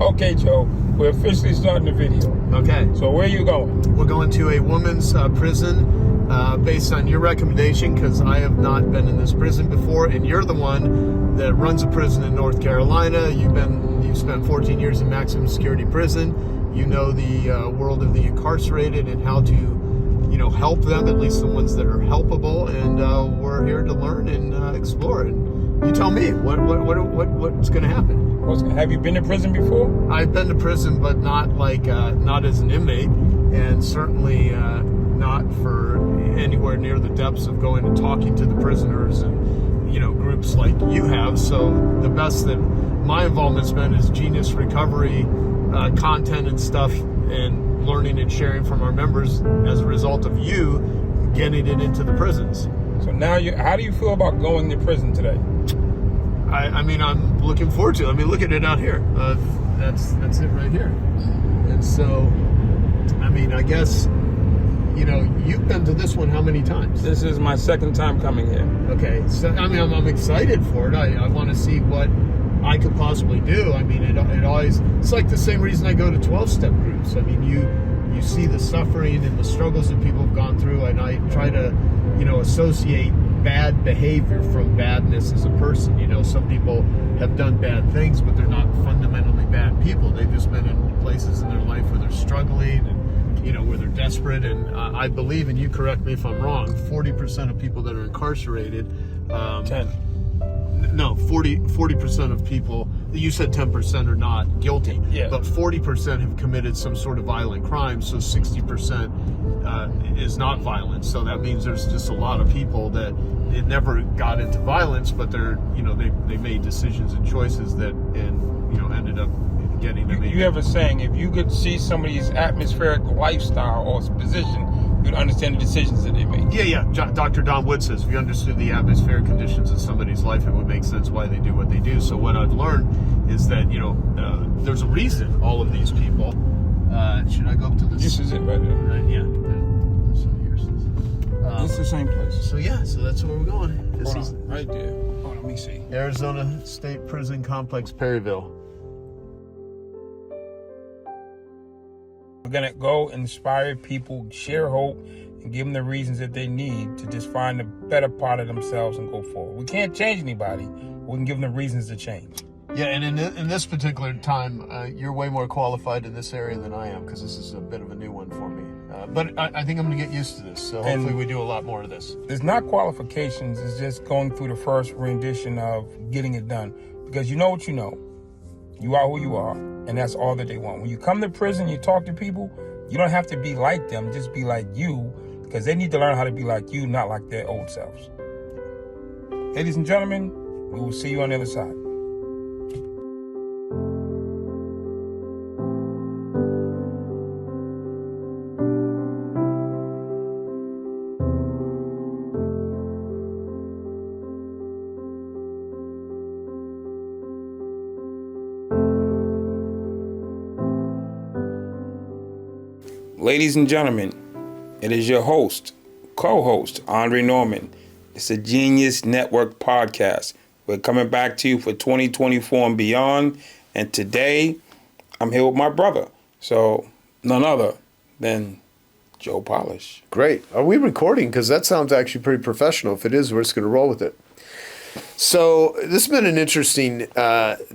Okay, Joe, we're officially starting the video. Okay. So where are you going? We're going to a women's prison based on your recommendation, because I have not been in this prison before, and you're the one that runs a prison in North Carolina. You've spent 14 years in maximum security prison. You know the world of the incarcerated and how to, help them, at least the ones that are helpable. And we're here to learn and explore. And you tell me what's going to happen. Have you been to prison before? I've been to prison, but not not as an inmate, and certainly not for anywhere near the depths of going and talking to the prisoners and groups like you have. So the best that my involvement's been is genius recovery content and stuff, and learning and sharing from our members as a result of you getting it into the prisons. So now, how do you feel about going to prison today? I mean, I'm looking forward to it. I mean, look at it out here. That's it right here. And so, I mean, I guess, you've been to this one how many times? This is my second time coming here. Okay. So, I mean, I'm excited for it. I want to see what I could possibly do. I mean, it always, it's like the same reason I go to 12-step groups. I mean, you see the suffering and the struggles that people have gone through, and I try to, associate bad behavior from badness as a person. Some people have done bad things, but they're not fundamentally bad people. They've just been in places in their life where they're struggling and, where they're desperate. And I believe, and you correct me if I'm wrong, 40% of people that are incarcerated, 40% of people, you said 10% are not guilty, yeah. But 40% have committed some sort of violent crime, so 60% is not violent. So that means there's just a lot of people that it never got into violence, but they're, they made decisions and choices that, ended up getting them. You have a saying, if you could see somebody's atmospheric lifestyle or position, you'd understand the decisions that they make. Yeah. Dr. Don Wood says, if you understood the atmospheric conditions of somebody's life, it would make sense why they do what they do. So what I've learned is that, there's a reason all of these people, should I go up to this? This is it right there. Yeah. So here's it's the same place. So that's where we're going. This Hold is on, right there. Hold on, let me see. Arizona State Prison Complex, Perryville. We're going to go inspire people, share hope, and give them the reasons that they need to just find the better part of themselves and go forward. We can't change anybody. We can give them the reasons to change. Yeah, and in this particular time, you're way more qualified in this area than I am, because this is a bit of a new one for me. But I think I'm going to get used to this, so hopefully we do a lot more of this. There's not qualifications. It's just going through the first rendition of getting it done. Because you know what you know. You are who you are, and that's all that they want. When you come to prison, you talk to people, you don't have to be like them, just be like you, because they need to learn how to be like you, not like their old selves. Ladies and gentlemen, we will see you on the other side. Ladies and gentlemen, it is your host, co-host, Andre Norman. It's a Genius Network podcast. We're coming back to you for 2024 and beyond. And today, I'm here with my brother. So, none other than Joe Polish. Great. Are we recording? Because that sounds actually pretty professional. If it is, we're just going to roll with it. So this has been an interesting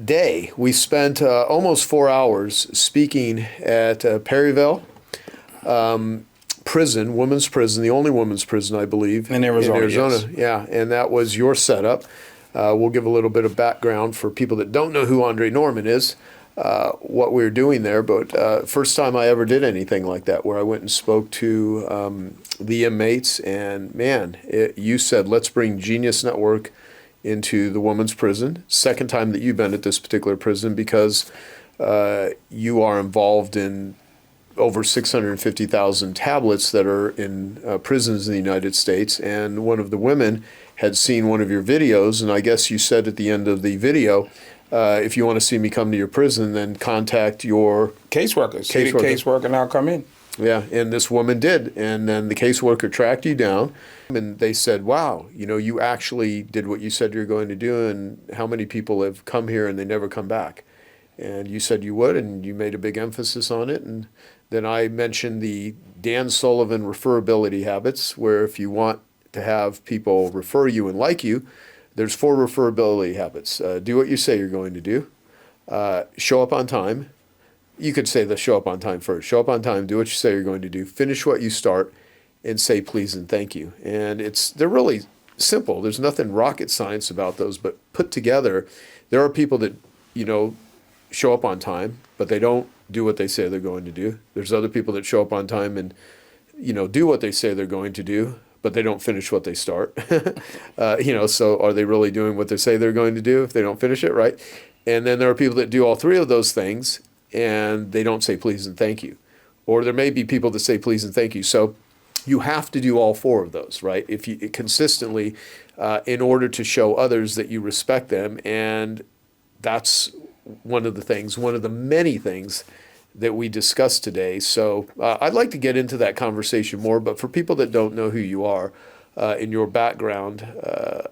day. We spent almost 4 hours speaking at Perryville prison, women's prison, the only women's prison, I believe. In Arizona. Yes. Yeah, and that was your setup. We'll give a little bit of background for people that don't know who Andre Norman is, what we were doing there. But first time I ever did anything like that, where I went and spoke to the inmates, and man, you said, let's bring Genius Network into the women's prison. Second time that you've been at this particular prison, because you are involved in over 650,000 tablets that are in prisons in the United States. And one of the women had seen one of your videos, and I guess you said at the end of the video, if you want to see me come to your prison, then contact your caseworkers. See the caseworker and I'll come in. Yeah, and this woman did. And then the caseworker tracked you down, and they said, wow, you actually did what you said you were going to do, and how many people have come here and they never come back. And you said you would, and you made a big emphasis on it. And then I mentioned the Dan Sullivan referability habits, where if you want to have people refer you and like you, there's 4 referability habits. Do what you say you're going to do. Show up on time. You could say the show up on time first. Show up on time, do what you say you're going to do, finish what you start, and say please and thank you. And they're really simple. There's nothing rocket science about those, but put together, there are people that, show up on time, but they don't do what they say they're going to do. There's other people that show up on time and, do what they say they're going to do, but they don't finish what they start. So are they really doing what they say they're going to do if they don't finish it, right? And then there are people that do all 3 of those things and they don't say please and thank you. Or there may be people that say please and thank you. So you have to do all 4 of those, right? If you consistently, in order to show others that you respect them. And that's one of the many things that we discussed today. So I'd like to get into that conversation more, but for people that don't know who you are, in your background,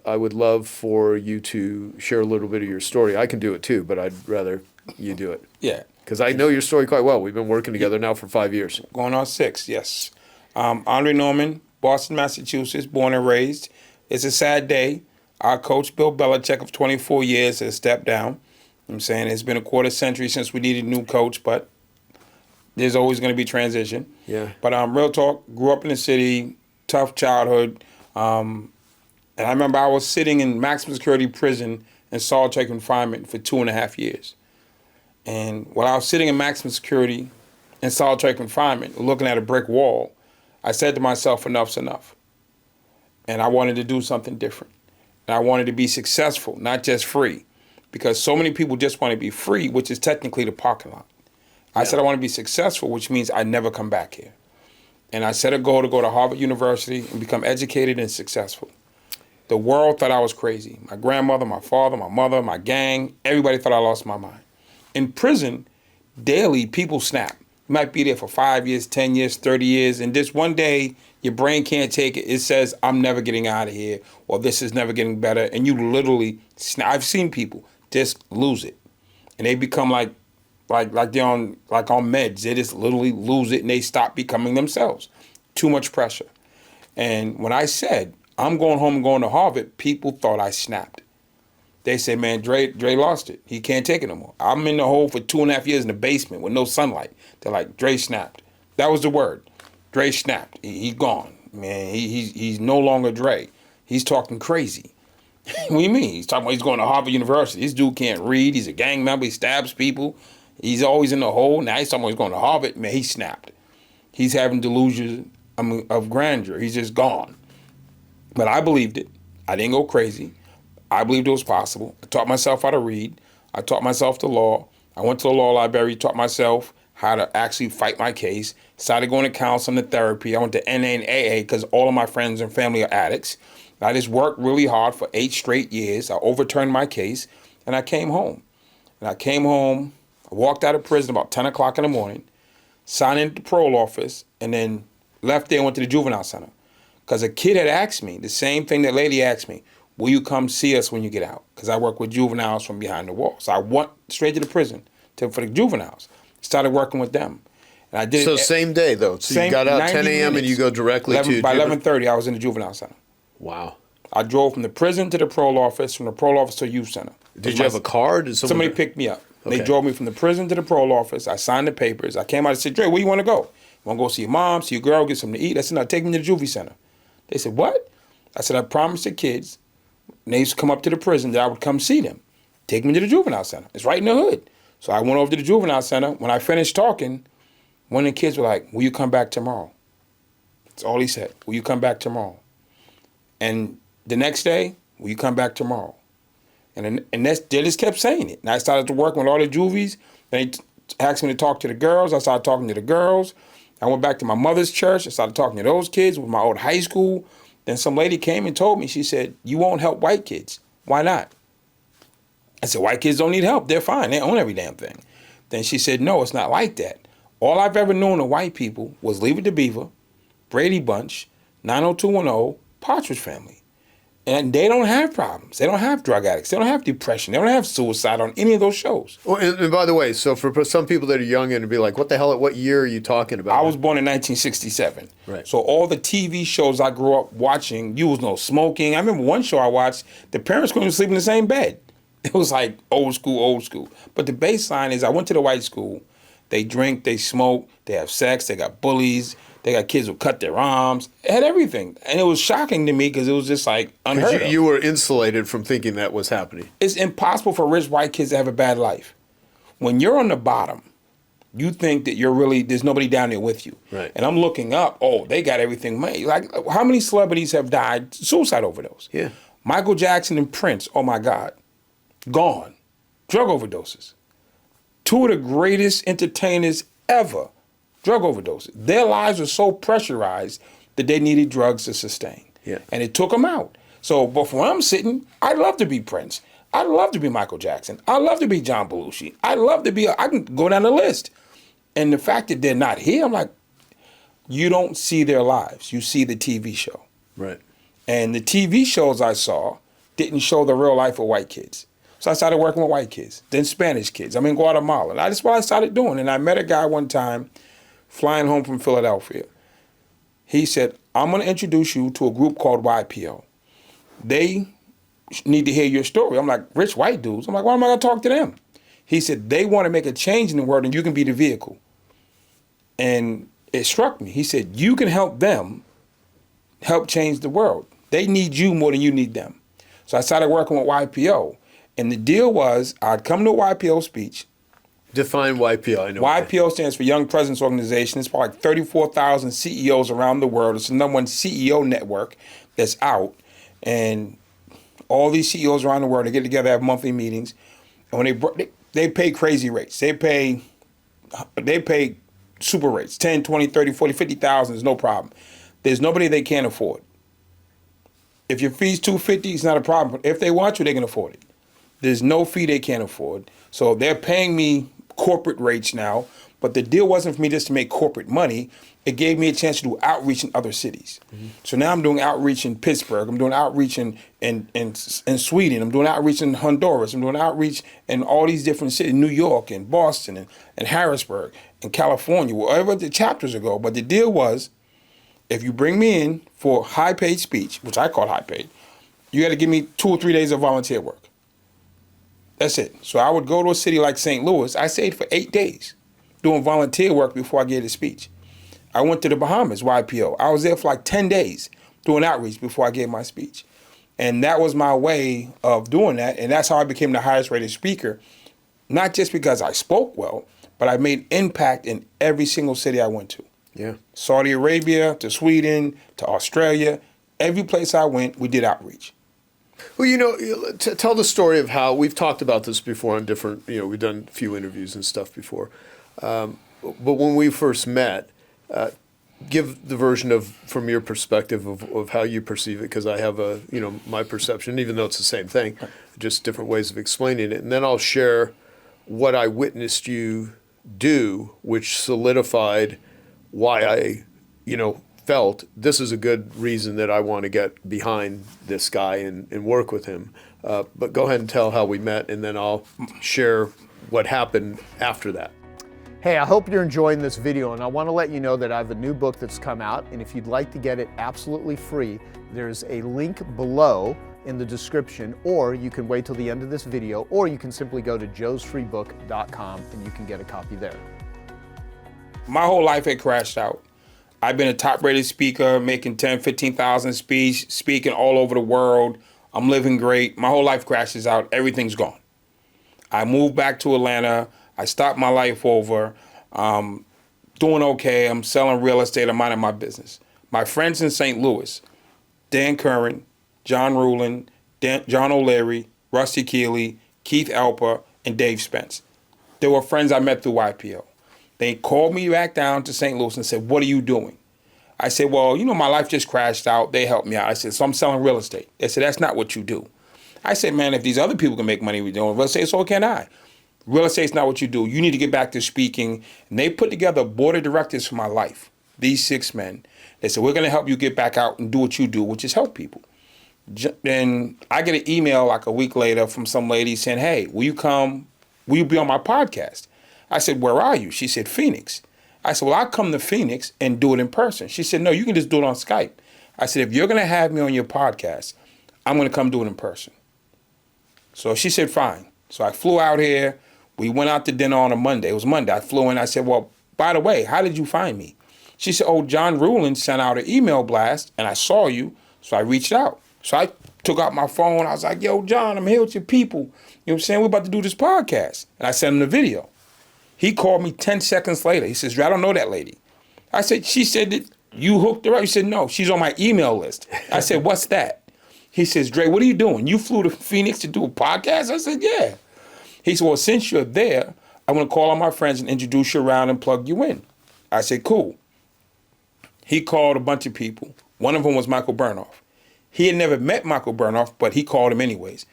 I would love for you to share a little bit of your story. I can do it too, but I'd rather you do it. Yeah. Because I know your story quite well. We've been working together now for 5 years. Going on 6, yes. Andre Norman, Boston, Massachusetts, born and raised. It's a sad day. Our coach, Bill Belichick, of 24 years, has stepped down. I'm saying it's been a quarter century since we needed a new coach, but there's always going to be transition. Yeah. But real talk, grew up in the city, tough childhood. And I remember I was sitting in maximum security prison in solitary confinement for 2.5 years. And while I was sitting in maximum security in solitary confinement, looking at a brick wall, I said to myself, enough's enough. And I wanted to do something different. And I wanted to be successful, not just free. Because so many people just want to be free, which is technically the parking lot. I said I want to be successful, which means I never come back here. And I set a goal to go to Harvard University and become educated and successful. The world thought I was crazy. My grandmother, my father, my mother, my gang, everybody thought I lost my mind. In prison, daily, people snap. You might be there for 5 years, 10 years, 30 years, and just one day, your brain can't take it. It says, I'm never getting out of here, or this is never getting better, and you literally snap. I've seen people just lose it, and they become like they're on meds. They just literally lose it, and they stop becoming themselves. Too much pressure. And when I said, I'm going home and going to Harvard, people thought I snapped. They say, man, Dre lost it. He can't take it no more. I'm in the hole for 2.5 years in the basement with no sunlight. They're like, Dre snapped. That was the word. Dre snapped. He's gone. Man, he's no longer Dre. He's talking crazy. What do you mean? He's talking about he's going to Harvard University. This dude can't read. He's a gang member. He stabs people. He's always in the hole. Now he's talking about he's going to Harvard. Man, he snapped. He's having delusions of grandeur. He's just gone. But I believed it. I didn't go crazy. I believed it was possible. I taught myself how to read. I taught myself the law. I went to the law library, taught myself how to actually fight my case. Started going to counseling and therapy. I went to NA and AA because all of my friends and family are addicts. I just worked really hard for 8 straight years. I overturned my case, and I came home. I walked out of prison about 10 o'clock in the morning, signed into the parole office, and then left there and went to the juvenile center. Because a kid had asked me, the same thing that lady asked me, will you come see us when you get out? Because I work with juveniles from behind the wall. So I went straight to the prison for the juveniles. Started working with them. And I did So same day, though. So you got out 10 a.m. and you go directly to... By 11:30, I was in the juvenile center. Wow. I drove from the prison to the parole office, from the parole office to the youth center. Did you have a car? Did somebody picked me up. Okay. They drove me from the prison to the parole office. I signed the papers. I came out and said, Dre, where you want to go? You want to go see your mom, see your girl, get something to eat? I said, no, take me to the juvie center. They said, what? I said, I promised the kids, and they used to come up to the prison, that I would come see them. Take me to the juvenile center. It's right in the hood. So I went over to the juvenile center. When I finished talking, one of the kids were like, will you come back tomorrow? That's all he said. Will you come back tomorrow? And the next day, will you come back tomorrow? And they just kept saying it. And I started to work with all the juvies. They asked me to talk to the girls. I started talking to the girls. I went back to my mother's church. I started talking to those kids with my old high school. Then some lady came and told me, she said, you won't help white kids. Why not? I said, white kids don't need help. They're fine. They own every damn thing. Then she said, no, it's not like that. All I've ever known of white people was Leave It to Beaver, Brady Bunch, 90210, Partridge Family. And they don't have problems. They don't have drug addicts. They don't have depression. They don't have suicide on any of those shows. Well, and by the way, so for some people that are young and be like, what the hell, what year are you talking about? I was born in 1967. Right. So all the TV shows I grew up watching, you was no smoking. I remember one show I watched, the parents couldn't sleep in the same bed. It was like old school, old school. But the baseline is I went to the white school. They drink, they smoke, they have sex, they got bullies. They got kids who cut their arms. It had everything. And it was shocking to me because it was just like unheard of. You were insulated from thinking that was happening. It's impossible for rich white kids to have a bad life. When you're on the bottom, you think that there's nobody down there with you. Right. And I'm looking up, they got everything made. Like, how many celebrities have died suicide overdose? Yeah. Michael Jackson and Prince, oh my God, gone. Drug overdoses. Two of the greatest entertainers ever. Drug overdoses. Their lives were so pressurized that they needed drugs to sustain. Yeah. And it took them out. So, but when I'm sitting, I'd love to be Prince. I'd love to be Michael Jackson. I'd love to be John Belushi. I can go down the list. And the fact that they're not here, I'm like, you don't see their lives. You see the TV show. Right. And the TV shows I saw didn't show the real life of white kids. So I started working with white kids, then Spanish kids. I'm in Guatemala. And that's what I started doing. And I met a guy one time flying home from Philadelphia. He said, I'm going to introduce you to a group called YPO. They need to hear your story. I'm like, rich white dudes? I'm like, why am I going to talk to them? He said, they want to make a change in the world and you can be the vehicle. And it struck me. He said, you can help them help change the world. They need you more than you need them. So I started working with YPO. And the deal was I'd come to a YPO speech. Define YPO. I know. YPO stands for Young Presidents Organization. It's probably like 34,000 CEOs around the world. It's the #1 CEO network that's out. And all these CEOs around the world, they get together, have monthly meetings. And when they pay crazy rates. They pay super rates, 10, 20, 30, 40, 50,000 is no problem. There's nobody they can't afford. If your fee's $250, it's not a problem. If they want you, they can afford it. There's no fee they can't afford. So they're paying me corporate rates now, but the deal wasn't for me just to make corporate money. It gave me a chance to do outreach in other cities. Mm-hmm. So now I'm doing outreach in Pittsburgh. I'm doing outreach in Sweden. I'm doing outreach in Honduras. I'm doing outreach in all these different cities, New York and Boston and Harrisburg and California, wherever the chapters go. But the deal was, if you bring me in for high-paid speech, which I call high-paid, you got to give me 2 or 3 days of volunteer work. That's it. So I would go to a city like St. Louis. I stayed for 8 days doing volunteer work before I gave the speech. I went to the Bahamas, YPO. I was there for like 10 days doing outreach before I gave my speech. And that was my way of doing that. And that's how I became the highest rated speaker, not just because I spoke well, but I made impact in every single city I went to. Yeah. Saudi Arabia, to Sweden, to Australia. Every place I went, we did outreach. Well, tell the story of how we've talked about this before on different, we've done a few interviews and stuff before. But when we first met, give the version from your perspective of how you perceive it, because I have my perception, even though it's the same thing, just different ways of explaining it. And then I'll share what I witnessed you do, which solidified why I, felt this is a good reason that I want to get behind this guy and work with him. But go ahead and tell how we met, and then I'll share what happened after that. Hey, I hope you're enjoying this video, and I want to let you know that I have a new book that's come out, and if you'd like to get it absolutely free, there's a link below in the description, or you can wait till the end of this video, or you can simply go to joesfreebook.com and you can get a copy there. My whole life had crashed out. I've been a top-rated speaker, making 10, 15,000 speaking all over the world. I'm living great. My whole life crashes out. Everything's gone. I moved back to Atlanta. I stopped my life over. Doing okay. I'm selling real estate. I'm minding my business. My friends in St. Louis, Dan Curran, John Rulin, John O'Leary, Rusty Keeley, Keith Alper, and Dave Spence. They were friends I met through YPO. They called me back down to St. Louis and said, what are you doing? I said, well, my life just crashed out. They helped me out. I said, so I'm selling real estate. They said, that's not what you do. I said, man, if these other people can make money with doing real estate, so can I. Real estate's not what you do. You need to get back to speaking. And they put together a board of directors for my life, these 6 men. They said, we're going to help you get back out and do what you do, which is help people. Then I get an email like a week later from some lady saying, hey, will you be on my podcast? I said, where are you? She said, Phoenix. I said, well, I'll come to Phoenix and do it in person. She said, no, you can just do it on Skype. I said, if you're going to have me on your podcast, I'm going to come do it in person. So she said, fine. So I flew out here. We went out to dinner on a Monday. It was Monday. I flew in. I said, well, by the way, how did you find me? She said, oh, John Rulin sent out an email blast, and I saw you, so I reached out. So I took out my phone. I was like, yo, John, I'm here with your people. You know what I'm saying? We're about to do this podcast. And I sent him the video. He called me 10 seconds later. He says, I don't know that lady. I said, she said that you hooked her up. He said, no, she's on my email list. I said, what's that? He says, Dre, what are you doing? You flew to Phoenix to do a podcast? I said, yeah. He said, well, since you're there, I'm going to call all my friends and introduce you around and plug you in. I said, cool. He called a bunch of people. One of them was Michael Burnoff. He had never met Michael Burnoff, but he called him anyways.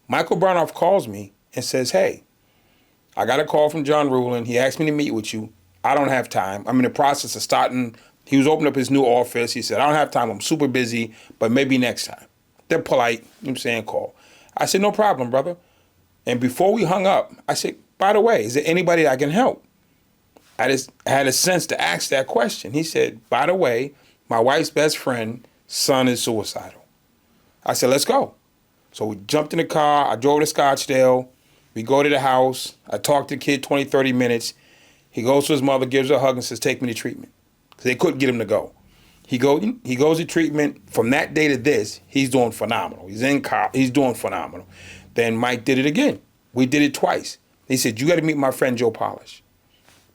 Michael Burnoff calls me and says, hey, I got a call from John Rulin. He asked me to meet with you. I don't have time. I'm in the process of starting. He was opening up his new office. He said, I don't have time. I'm super busy, but maybe next time. They're polite, you know what I'm saying, call. I said, no problem, brother. And before we hung up, I said, by the way, is there anybody I can help? I just had a sense to ask that question. He said, by the way, my wife's best friend's son is suicidal. I said, let's go. So we jumped in the car. I drove to Scottsdale. We go to the house. I talk to the kid 20, 30 minutes. He goes to his mother, gives her a hug, and says, take me to treatment. Because they couldn't get him to go. He goes to treatment. From that day to this, he's doing phenomenal. He's doing phenomenal. Then Mike did it again. We did it twice. He said, you got to meet my friend Joe Polish.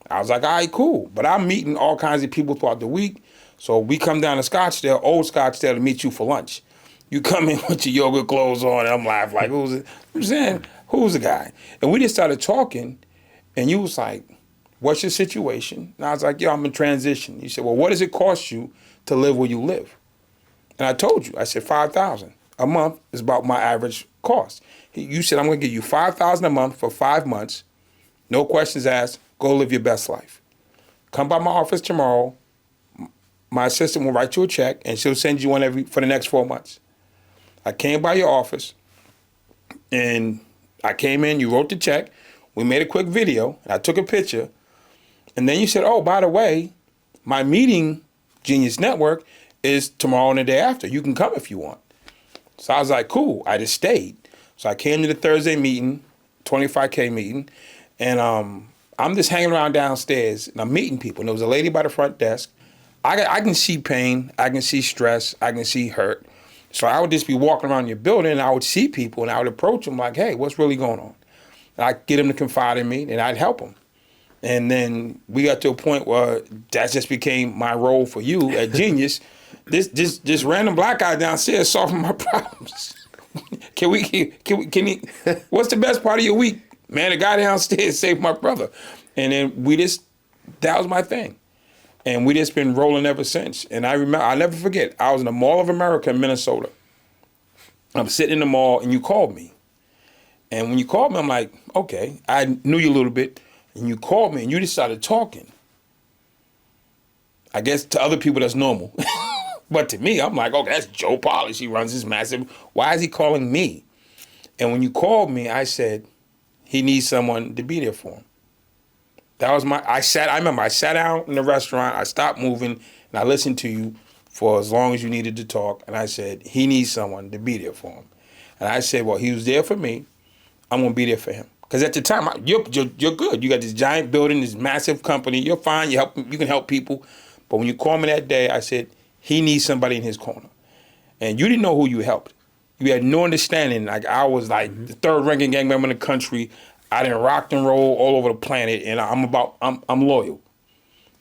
I was like, all right, cool. But I'm meeting all kinds of people throughout the week. So we come down to Scottsdale, old Scottsdale, to meet you for lunch. You come in with your yoga clothes on, and I'm laughing like, who's it? I'm saying, who's the guy? And we just started talking, and you was like, what's your situation? And I was like, yo, I'm in transition. You said, well, what does it cost you to live where you live? And I told you, I said, $5,000 a month is about my average cost. You said, I'm going to give you $5,000 a month for 5 months. No questions asked. Go live your best life. Come by my office tomorrow. My assistant will write you a check, and she'll send you one for the next 4 months. I came by your office, and I came in. You wrote the check. We made a quick video, and I took a picture. And then you said, oh, by the way, my meeting, Genius Network, is tomorrow and the day after. You can come if you want. So I was like, cool. I just stayed. So I came to the Thursday meeting, 25K meeting, and I'm just hanging around downstairs, and I'm meeting people. And there was a lady by the front desk. I can see pain. I can see stress. I can see hurt. So I would just be walking around your building, and I would see people, and I would approach them like, hey, what's really going on? And I'd get them to confide in me, and I'd help them. And then we got to a point where that just became my role for you at Genius. This random black guy downstairs solving my problems. Can he, what's the best part of your week? Man, the guy downstairs saved my brother. And then that was my thing. And we just been rolling ever since. And I remember, I'll never forget, I was in the Mall of America in Minnesota. I'm sitting in the mall, and you called me. And when you called me, I'm like, okay, I knew you a little bit. And you called me, and you just started talking. I guess to other people, that's normal. But to me, I'm like, okay, that's Joe Polish. He runs this massive. Why is he calling me? And when you called me, I said, he needs someone to be there for him. That was I remember I sat down in the restaurant, I stopped moving, and I listened to you for as long as you needed to talk. And I said, he needs someone to be there for him. And I said, well, he was there for me. I'm going to be there for him. Because at the time, you're good. You got this giant building, this massive company. You're fine. You can help people. But when you called me that day, I said, he needs somebody in his corner. And you didn't know who you helped. You had no understanding. Like, I was like the third ranking gang member in the country. I didn't rock and roll all over the planet, and I'm loyal.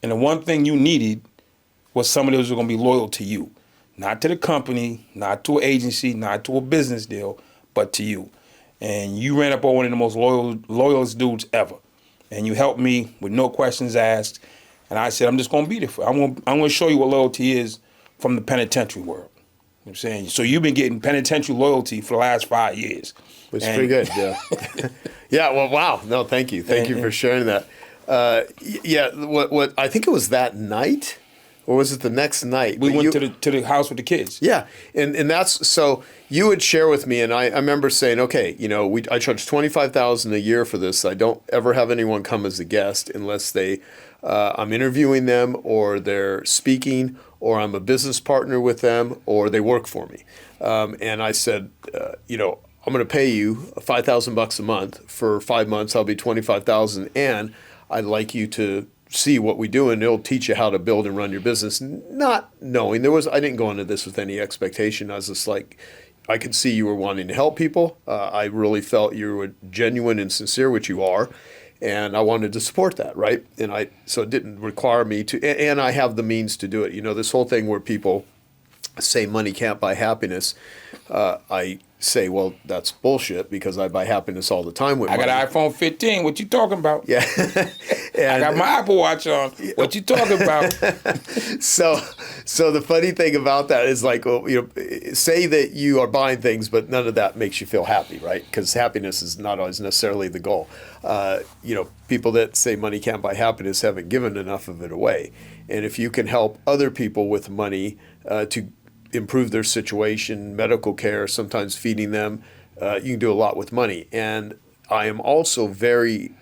And the one thing you needed was somebody who was going to be loyal to you. Not to the company, not to an agency, not to a business deal, but to you. And you ran up on one of the most loyalist dudes ever. And you helped me with no questions asked. And I said, I'm just going to be there for you. I'm going to show you what loyalty is from the penitentiary world. You know what I'm saying? So you've been getting penitentiary loyalty for the last 5 years. It's pretty good, yeah. Yeah, well, wow. No, thank you. Thank you for sharing that. Yeah, what I think it was that night or was it the next night? We But went you- to the house with the kids. Yeah, and that's so you would share with me, and I remember saying, okay, I charge $25,000 a year for this. I don't ever have anyone come as a guest unless I'm interviewing them, or they're speaking, or I'm a business partner with them, or they work for me. And I said, I'm going to pay you $5,000 a month for 5 months. I'll be $25,000, and I'd like you to see what we do, and it'll teach you how to build and run your business. Not knowing I didn't go into this with any expectation. I was just like, I could see you were wanting to help people. I really felt you were genuine and sincere, which you are, and I wanted to support that, right? So it didn't require me to, and I have the means to do it. This whole thing where people say money can't buy happiness, I say, well, that's bullshit, because I buy happiness all the time with money. I got an iPhone 15. What you talking about? Yeah. I got my Apple Watch on. What you talking about? So the funny thing about that is, like, say that you are buying things, but none of that makes you feel happy, right? Because happiness is not always necessarily the goal. People that say money can't buy happiness haven't given enough of it away. And if you can help other people with money to improve their situation, medical care, sometimes feeding them, you can do a lot with money. And I am also very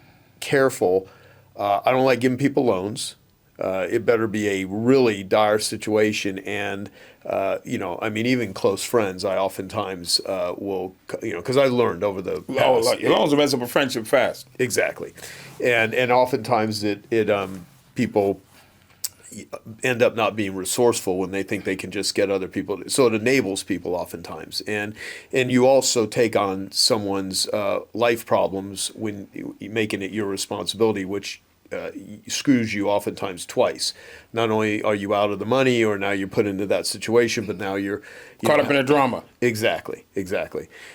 careful. I don't like giving people loans. It better be a really dire situation. And, even close friends, I oftentimes will, because I learned over the past. Your loans will mess up a friendship fast. Exactly. And oftentimes people end up not being resourceful when they think they can just get other people. So it enables people oftentimes. And you also take on someone's life problems when making it your responsibility, which screws you oftentimes twice. Not only are you out of the money, or now you're put into that situation, but now you're caught up in a drama. Exactly.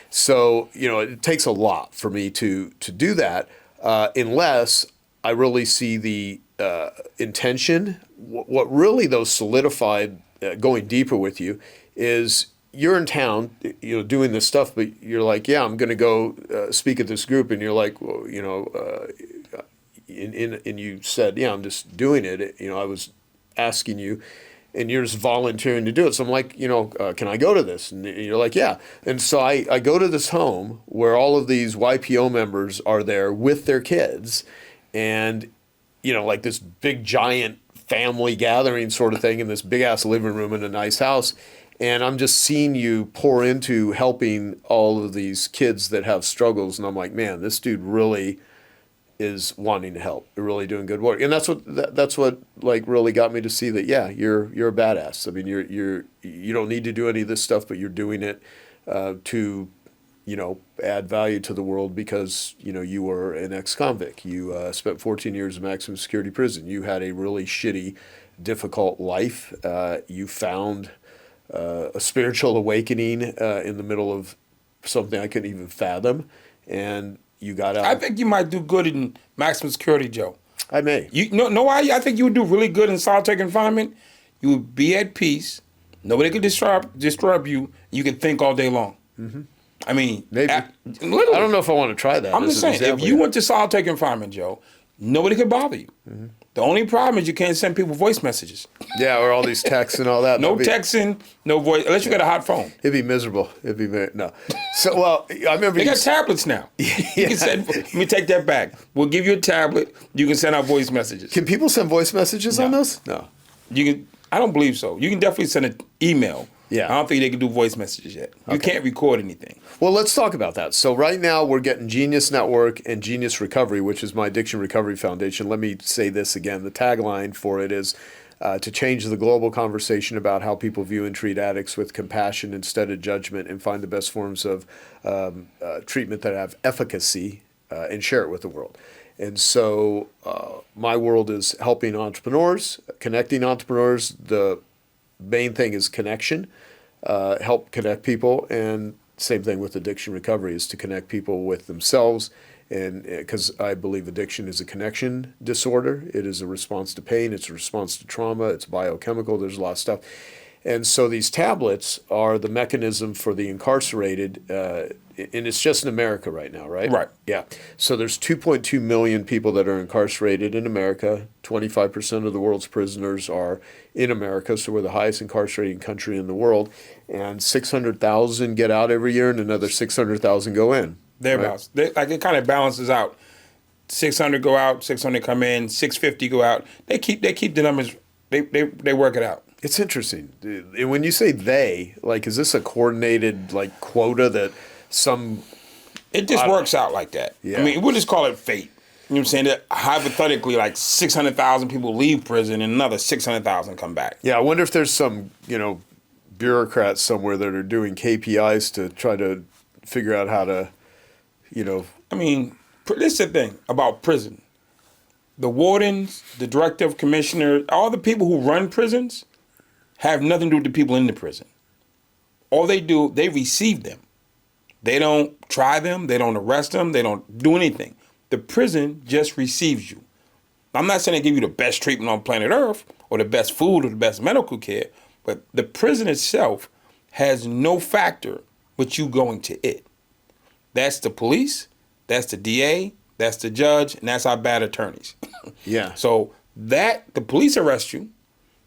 So, it takes a lot for me to do that, unless I really see the intention. What really, though, solidified going deeper with you is you're in town, doing this stuff, but you're like, yeah, I'm going to go speak at this group, and you're like, well, and you said, yeah, I'm just doing it. I was asking you, and you're just volunteering to do it. So I'm like, can I go to this? And you're like, yeah. And so I go to this home where all of these YPO members are there with their kids, and like this big giant family gathering sort of thing in this big ass living room in a nice house. And I'm just seeing you pour into helping all of these kids that have struggles. And I'm like, man, this dude really is wanting to help. You're really doing good work. And that's what like really got me to see that, yeah, you're a badass. I mean, you don't need to do any of this stuff, but you're doing it to add value to the world, because, you were an ex-convict. You spent 14 years in maximum security prison. You had a really shitty, difficult life. You found a spiritual awakening in the middle of something I couldn't even fathom, and you got out. I think you might do good in maximum security, Joe. I may. You know why? I think you would do really good in solitary confinement. You would be at peace. Nobody could disturb you. You can think all day long. Mm-hmm. I mean, maybe. Literally. I don't know if I want to try that. I'm just saying, if you went to solitary confinement, Joe, nobody could bother you. Mm-hmm. The only problem is you can't send people voice messages. Yeah, or all these texts and all that. No texting, no voice, unless you got a hot phone. It'd be miserable. No. So, well, I remember they got tablets now. Yeah. You can send. Let me take that back. We'll give you a tablet. You can send out voice messages. Can people send voice messages on those? No. You can. I don't believe so. You can definitely send an email. Yeah. I don't think they can do voice messages yet. You can't record anything. Well, let's talk about that. So right now we're getting Genius Network and Genius Recovery, which is my addiction recovery foundation. Let me say this again. The tagline for it is to change the global conversation about how people view and treat addicts with compassion instead of judgment, and find the best forms of treatment that have efficacy and share it with the world. And so my world is helping entrepreneurs, connecting entrepreneurs. The main thing is connection, help connect people, and same thing with addiction recovery is to connect people with themselves. And because I believe addiction is a connection disorder, it is a response to pain, it's a response to trauma, it's biochemical, there's a lot of stuff. And so these tablets are the mechanism for the incarcerated and it's just in America right now, right? Right. Yeah. So there's 2.2 million people that are incarcerated in America. 25% of the world's prisoners are in America, so we're the highest incarcerating country in the world. And 600,000 get out every year, and another 600,000 go in. Thereabouts. Like it kind of balances out. 600 go out, 600 come in, 650 go out. They keep the numbers. They work it out. It's interesting. And when you say they, like, is this a coordinated, like, quota that some... It just works out like that. Yeah. I mean, we'll just call it fate. You know what I'm saying? That hypothetically, like 600,000 people leave prison and another 600,000 come back. Yeah, I wonder if there's some, bureaucrats somewhere that are doing KPIs to try to figure out how to, I mean, this is the thing about prison. The wardens, the director of commissioner, all the people who run prisons have nothing to do with the people in the prison. All they do, they receive them. They don't try them. They don't arrest them. They don't do anything. The prison just receives you. I'm not saying they give you the best treatment on planet Earth or the best food or the best medical care, but the prison itself has no factor with you going to it. That's the police, that's the DA, that's the judge, and that's our bad attorneys. Yeah. So the police arrest you,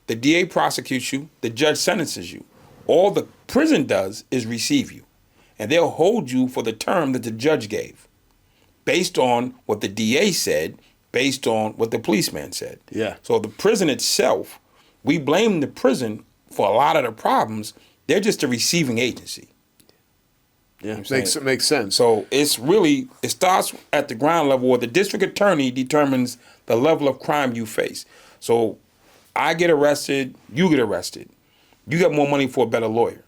the DA prosecutes you, the judge sentences you. All the prison does is receive you. And they'll hold you for the term that the judge gave, based on what the DA said, based on what the policeman said. Yeah. So the prison itself, we blame the prison for a lot of the problems. They're just a receiving agency. Yeah, makes sense. So it starts at the ground level where the district attorney determines the level of crime you face. So I get arrested, you get arrested. You get more money for a better lawyer.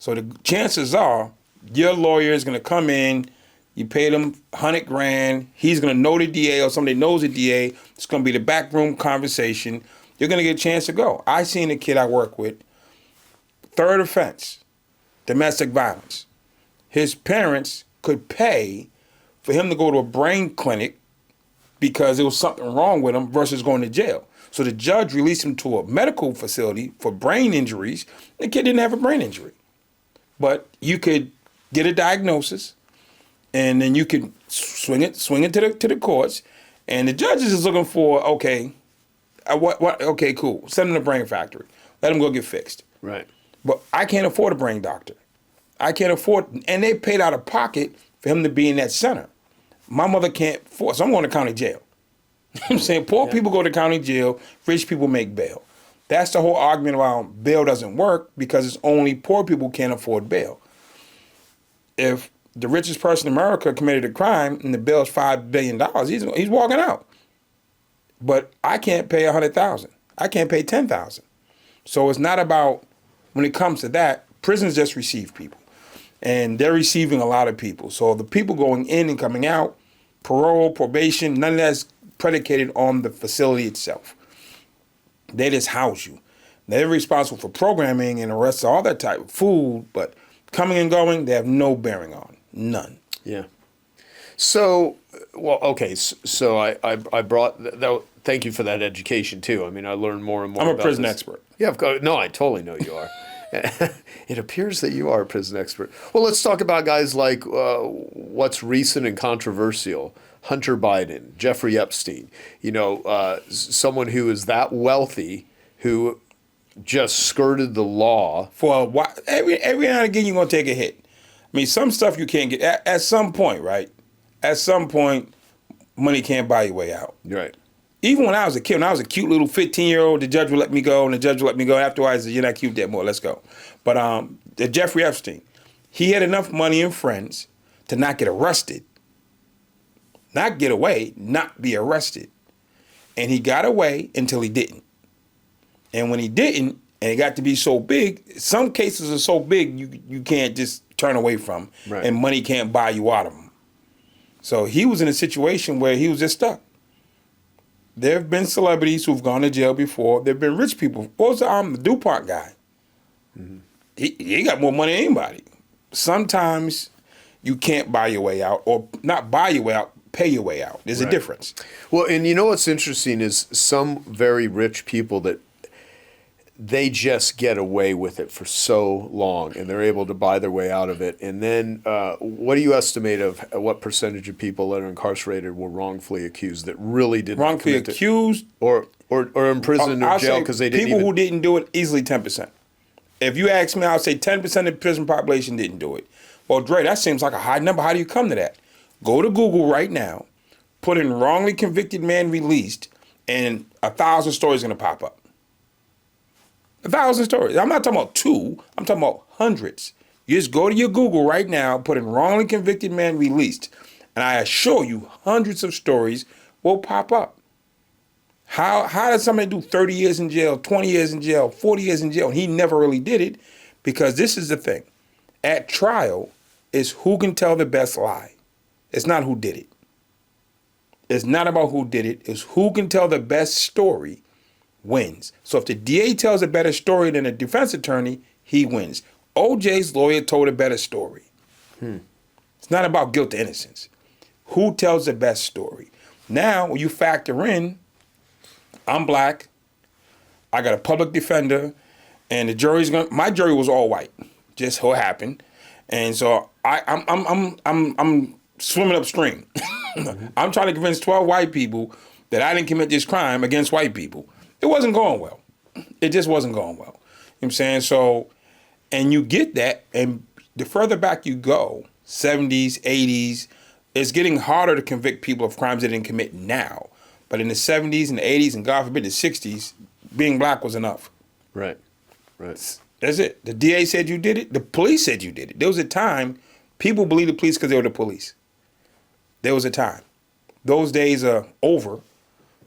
So the chances are your lawyer is going to come in, you pay them $100,000, he's going to know the DA or somebody knows the DA, it's going to be the backroom conversation, you're going to get a chance to go. I seen a kid I work with, third offense, domestic violence. His parents could pay for him to go to a brain clinic because there was something wrong with him versus going to jail. So the judge released him to a medical facility for brain injuries. The kid didn't have a brain injury. But you could get a diagnosis, and then you could swing it to the courts, and the judge is just looking for, okay, okay, cool, send him to the brain factory. Let him go get fixed. Right. But I can't afford a brain doctor. I can't afford, and they paid out of pocket for him to be in that center. My mother can't afford, so I'm going to county jail. You know what I'm saying? Poor people go to county jail, rich people make bail. That's the whole argument around bail doesn't work because it's only poor people can't afford bail. If the richest person in America committed a crime and the bail is $5 billion, he's walking out. But I can't pay $100,000. I can't pay $10,000. So it's not about, when it comes to that, prisons just receive people. And they're receiving a lot of people. So the people going in and coming out, parole, probation, none of that's predicated on the facility itself. They just house you. They're responsible for programming and the rest of all that type of food, but coming and going, they have no bearing on. None. Yeah. So, well, okay. So I brought that. Thank you for that education too. I mean, I learned more and more. I'm a about prison this. expert. Yeah, of course. No, I totally know you are. It appears that you are a prison expert. Well, let's talk about guys like what's recent and controversial. Hunter Biden, Jeffrey Epstein, someone who is that wealthy, who just skirted the law. For a while, every now and again, you're going to take a hit. I mean, some stuff you can't get. At some point, right? At some point, money can't buy your way out. Right. Even when I was a kid, when I was a cute little 15-year-old, the judge would let me go, and the judge would let me go. Afterwards, I said, you're not cute that more, let's go. But the Jeffrey Epstein, he had enough money and friends to not get arrested. Not get away, not be arrested. And he got away until he didn't. And when he didn't, and it got to be so big, some cases are so big you can't just turn away from, right. And money can't buy you out of them. So he was in a situation where he was just stuck. There have been celebrities who've gone to jail before. There have been rich people. What was the DuPont guy? Mm-hmm. He got more money than anybody. Sometimes you can't buy your way out, or not buy your way out, pay your way out. There's a difference. Well, and you know what's interesting is some very rich people that they just get away with it for so long, and they're able to buy their way out of it. And then, what do you estimate of what percentage of people that are incarcerated were wrongfully accused that really didn't Wrongfully commit it? accused, or in prison or I'll jail say because they didn't people even... who didn't do it, easily 10%. If you ask me, I'll say 10% of the prison population didn't do it. Well, Dre, that seems like a high number. How do you come to that? Go to Google right now, put in wrongly convicted man released, and 1,000 stories are going to pop up. 1,000 stories. I'm not talking about 2. I'm talking about hundreds. You just go to your Google right now, put in wrongly convicted man released, and I assure you hundreds of stories will pop up. How does somebody do 30 years in jail, 20 years in jail, 40 years in jail? And he never really did it, because this is the thing. At trial, it's who can tell the best lie. It's not who did it. It's not about who did it. It's who can tell the best story wins. So if the DA tells a better story than a defense attorney, he wins. OJ's lawyer told a better story. It's not about guilt or innocence. Who tells the best story? Now, when you factor in, I'm black, I got a public defender, and the jury's my jury was all white, just so happened, and so I'm swimming upstream. I'm trying to convince 12 white people that I didn't commit this crime against white people. It wasn't going well. It just wasn't going well. You know what I'm saying? So, and you get that, and the further back you go, 70s, 80s, it's getting harder to convict people of crimes they didn't commit now. But in the 70s and the 80s, and God forbid the 60s, being black was enough. Right. That's it. The DA said you did it. The police said you did it. There was a time people believed the police because they were the police. There was a time. Those days are over.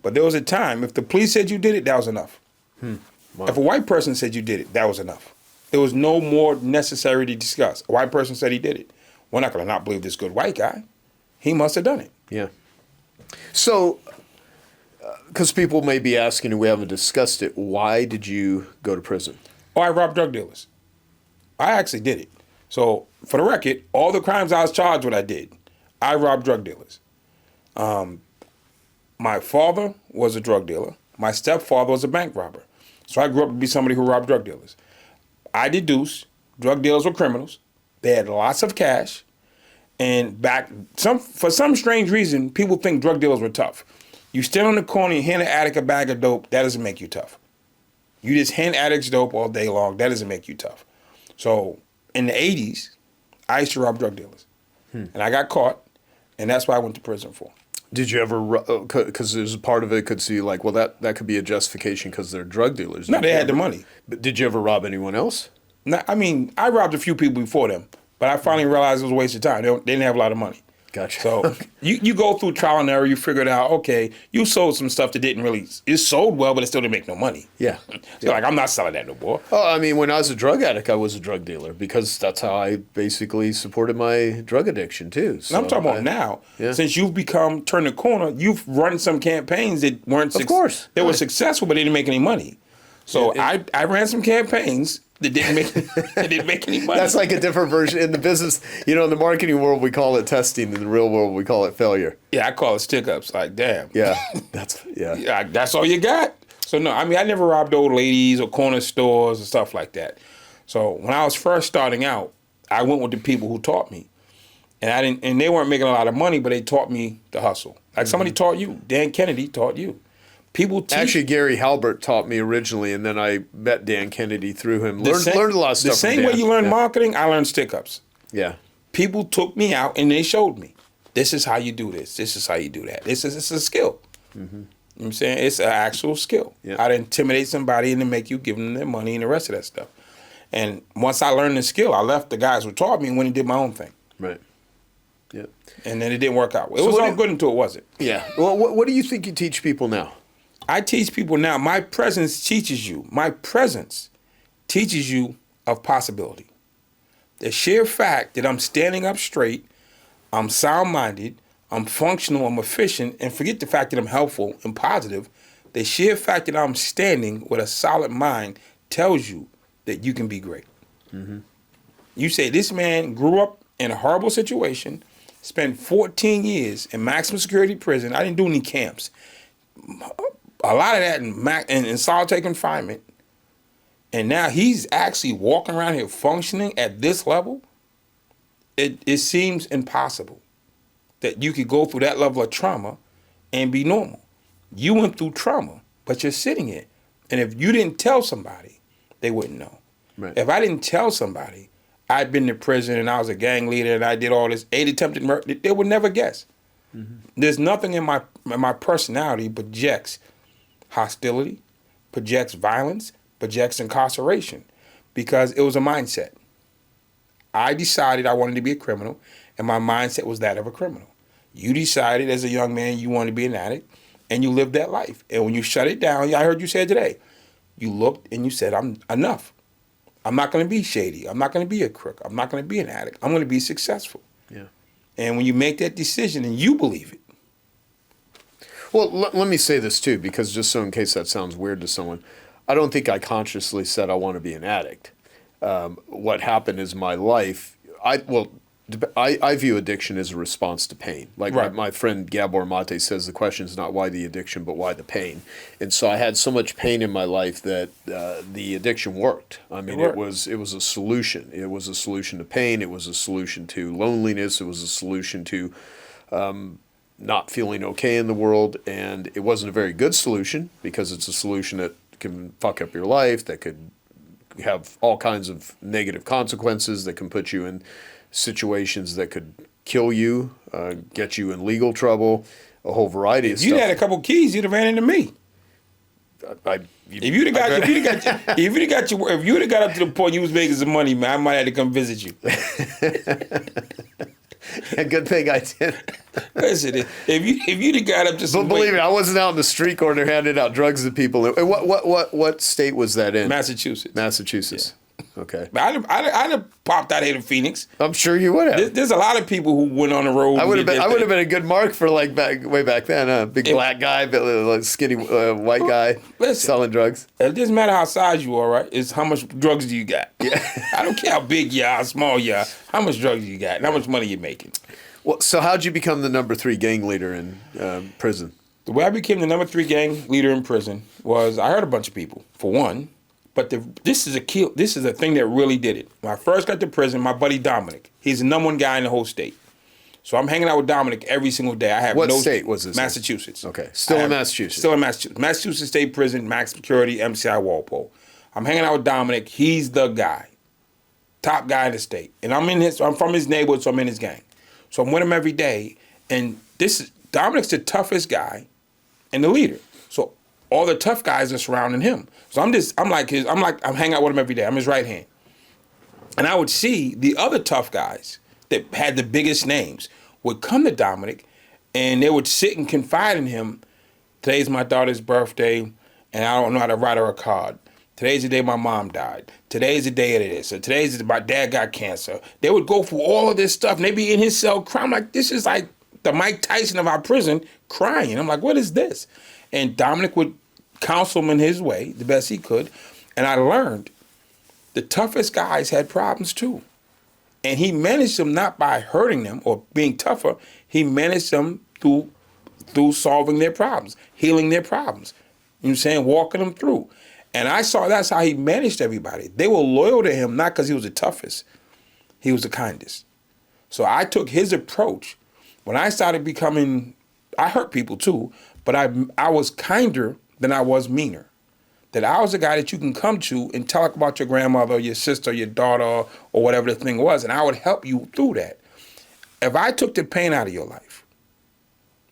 But there was a time, if the police said you did it, that was enough. Wow. If a white person said you did it, that was enough. There was no more necessary to discuss. A white person said he did it. We're not going to not believe this good white guy. He must have done it. Yeah. So, because people may be asking, and we haven't discussed it, why did you go to prison? Oh, I robbed drug dealers. I actually did it. So, for the record, all the crimes I was charged with, I did. I robbed drug dealers. My father was a drug dealer. My stepfather was a bank robber. So I grew up to be somebody who robbed drug dealers. I deduce drug dealers were criminals. They had lots of cash. And for some strange reason, people think drug dealers were tough. You stand on the corner, you hand an addict a bag of dope, that doesn't make you tough. You just hand addicts dope all day long, that doesn't make you tough. So in the 80s, I used to rob drug dealers. And I got caught, and that's what I went to prison for. Did you ever, because there's a part of it could see like, well, that could be a justification because they're drug dealers. No, they had the money. But did you ever rob anyone else? No, I mean, I robbed a few people before them, but I finally realized it was a waste of time. They didn't have a lot of money. Gotcha. So you go through trial and error, you figure it out, okay, you sold some stuff that didn't really, it sold well, but it still didn't make no money. Yeah. So like, I'm not selling that no more. Oh, I mean, when I was a drug addict, I was a drug dealer because that's how I basically supported my drug addiction too. So I'm talking about now. Yeah. Since you've turned the corner, you've run some campaigns that weren't course. They were successful, but they didn't make any money. So I ran some campaigns that didn't make any money. That's like a different version in the business. You know, in the marketing world, we call it testing. In the real world, we call it failure. Yeah, I call it stick-ups. Like, damn. Yeah, Yeah, that's all you got. So no, I mean, I never robbed old ladies or corner stores or stuff like that. So when I was first starting out, I went with the people who taught me, and they weren't making a lot of money, but they taught me to hustle. Like somebody taught you. Dan Kennedy taught you. People teach. Actually, Gary Halbert taught me originally, and then I met Dan Kennedy through him. Learned a lot of stuff. The same way you learn marketing, I learned stick-ups. Yeah. People took me out and they showed me, this is how you do this. This is how you do that. It's a skill. You know what I'm saying? It's an actual skill. Yeah. How to intimidate somebody and to make you give them their money and the rest of that stuff. And once I learned the skill, I left the guys who taught me and went and did my own thing. Right. Yeah. And then it didn't work out. It was all good until it wasn't. Yeah. Well, what do you think you teach people now? I teach people now, my presence teaches you. My presence teaches you of possibility. The sheer fact that I'm standing up straight, I'm sound-minded, I'm functional, I'm efficient, and forget the fact that I'm helpful and positive, the sheer fact that I'm standing with a solid mind tells you that you can be great. You say, this man grew up in a horrible situation, spent 14 years in maximum security prison. I didn't do any camps. A lot of that in solitary confinement. And now he's actually walking around here functioning at this level. It seems impossible that you could go through that level of trauma and be normal. You went through trauma, but you're sitting here. And if you didn't tell somebody, they wouldn't know. Right. If I didn't tell somebody I'd been to prison and I was a gang leader and I did all this 8 attempted murder, they would never guess. Mm-hmm. There's nothing in my personality projects hostility, projects violence, projects incarceration, because it was a mindset. I decided I wanted to be a criminal, and my mindset was that of a criminal. You decided as a young man you wanted to be an addict, and you lived that life. And when you shut it down, I heard you say it today, you looked and you said, I'm enough. I'm not going to be shady. I'm not going to be a crook. I'm not going to be an addict. I'm going to be successful. Yeah. And when you make that decision and you believe it. Well, let me say this too, because just so in case that sounds weird to someone, I don't think I consciously said I want to be an addict. What happened is my life, I view addiction as a response to pain. Like right. my friend Gabor Mate says, the question is not why the addiction, but why the pain. And so I had so much pain in my life that the addiction worked. I mean, it was a solution. It was a solution to pain. It was a solution to loneliness. It was a solution to not feeling okay in the world. And it wasn't a very good solution, because it's a solution that can fuck up your life, that could have all kinds of negative consequences, that can put you in situations that could kill you, get you in legal trouble, a whole variety of stuff. If you had a couple keys, you'd have ran into me. If you'd have got up to the point you was making some money, man, I might have to come visit you. A good thing I did. Listen, if you'd have got up to some, but believe me, I wasn't out in the street corner handing out drugs to people. What state was that in? Massachusetts. Massachusetts. Yeah. Okay. I'd have popped out here to Phoenix. I'm sure you would have. There's a lot of people who went on the road. I would have been a good mark for way back then. Big black guy, skinny white guy selling drugs. It doesn't matter how size you are, right? It's how much drugs do you got. Yeah. I don't care how big you are, how small you are. How much drugs you got and how much money you're making. Well, so how'd you become the number 3 gang leader in prison? The way I became the number 3 gang leader in prison was I heard a bunch of people, for one. But this is a thing that really did it. When I first got to prison, my buddy Dominic, he's the number 1 guy in the whole state. So I'm hanging out with Dominic every single day. I have what state was this? Massachusetts. Okay, still in Massachusetts. Still in Massachusetts. Massachusetts State Prison, max security, MCI Walpole. I'm hanging out with Dominic. He's the guy, top guy in the state, and I'm from his neighborhood, so I'm in his gang. So I'm with him every day, and Dominic's the toughest guy and the leader. So all the tough guys are surrounding him. So I'm hanging out with him every day. I'm his right hand. And I would see the other tough guys that had the biggest names would come to Dominic and they would sit and confide in him. Today's my daughter's birthday and I don't know how to write her a card. Today's the day my mom died. Today's the day of this. Or today's my dad got cancer. They would go through all of this stuff and they'd be in his cell crying. I'm like, this is like the Mike Tyson of our prison crying. I'm like, what is this? And Dominic would counsel him in his way, the best he could. And I learned the toughest guys had problems too. And he managed them not by hurting them or being tougher. He managed them through solving their problems, healing their problems. You know what I'm saying? Walking them through. And I saw that's how he managed everybody. They were loyal to him, not because he was the toughest. He was the kindest. So I took his approach. When I started becoming, I hurt people too, but I was kinder than I was meaner. That I was a guy that you can come to and talk about your grandmother, your sister, your daughter, or whatever the thing was, and I would help you through that. If I took the pain out of your life,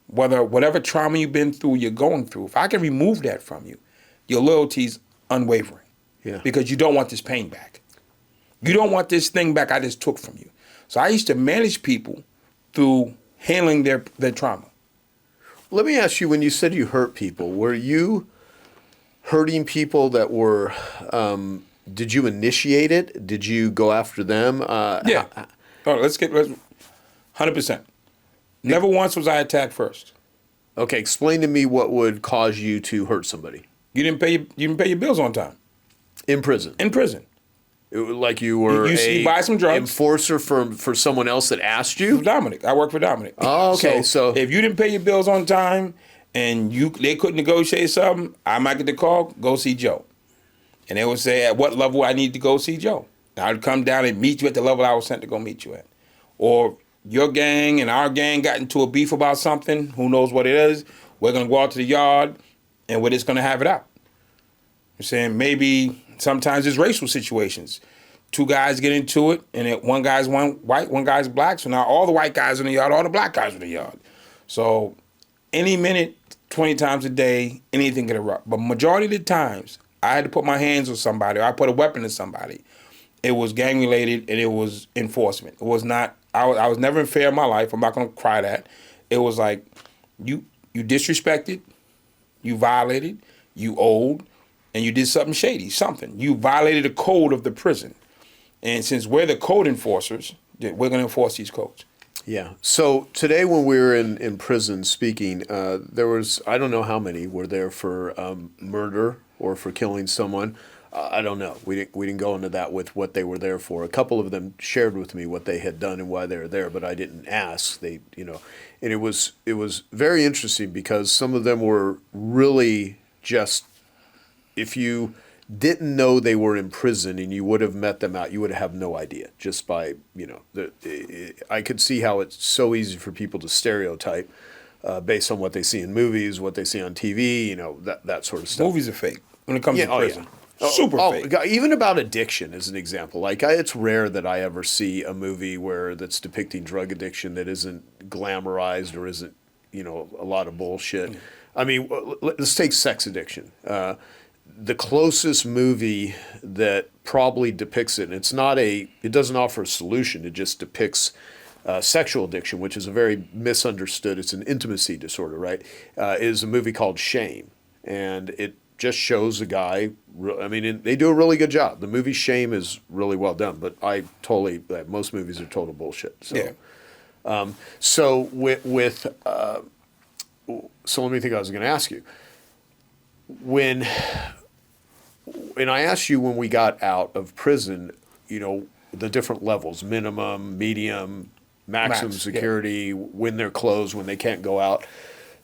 whatever trauma you've been through, you're going through, if I can remove that from you, your loyalty's unwavering. Yeah. Because you don't want this pain back. You don't want this thing back I just took from you. So I used to manage people through handling their trauma. Let me ask you, when you said you hurt people, were you hurting people that were, did you initiate it? Did you go after them? Yeah. Let's 100%. Never once was I attacked first. Okay, explain to me what would cause you to hurt somebody. You didn't pay your bills on time. In prison? In prison. Like you were you buy some drugs. Enforcer for someone else that asked you? Dominic. I work for Dominic. Oh, okay. So if you didn't pay your bills on time and they couldn't negotiate something, I might get the call, go see Joe. And they would say, at what level I need to go see Joe. And I'd come down and meet you at the level I was sent to go meet you at. Or your gang and our gang got into a beef about something, who knows what it is, we're going to go out to the yard and we're just going to have it out. You're saying maybe sometimes it's racial situations. Two guys get into it, and one guy's white, one guy's black, so now all the white guys in the yard, all the black guys in the yard. So any minute, 20 times a day, anything can erupt. But majority of the times, I had to put my hands on somebody, or I put a weapon in somebody. It was gang-related, and it was enforcement. It was not, I was never in fear of my life. I'm not going to cry that. It was like, you disrespected, you violated, you owed, and you did something shady, something. You violated the code of the prison. And since we're the code enforcers, we're going to enforce these codes. Yeah. So today when we were in prison speaking, there was, I don't know how many were there for murder or for killing someone. I don't know. We didn't go into that with what they were there for. A couple of them shared with me what they had done and why they were there, but I didn't ask. They, and it was very interesting because some of them were really just, if you didn't know they were in prison and you would have met them out, you would have no idea just by, I could see how it's so easy for people to stereotype based on what they see in movies, what they see on TV, that sort of stuff. Movies are fake when it comes to prison. Yeah. Super fake. Even about addiction as an example. Like it's rare that I ever see a movie that's depicting drug addiction that isn't glamorized or isn't, a lot of bullshit. I mean, let's take sex addiction. The closest movie that probably depicts it, and it doesn't offer a solution, it just depicts sexual addiction, which is a very misunderstood, it's an intimacy disorder, right? Is a movie called Shame. And it just shows a guy, they do a really good job. The movie Shame is really well done, but most movies are total bullshit. So, yeah. So let me think I was going to ask you. And I asked you when we got out of prison, the different levels, minimum, medium, maximum security, when they're closed, when they can't go out.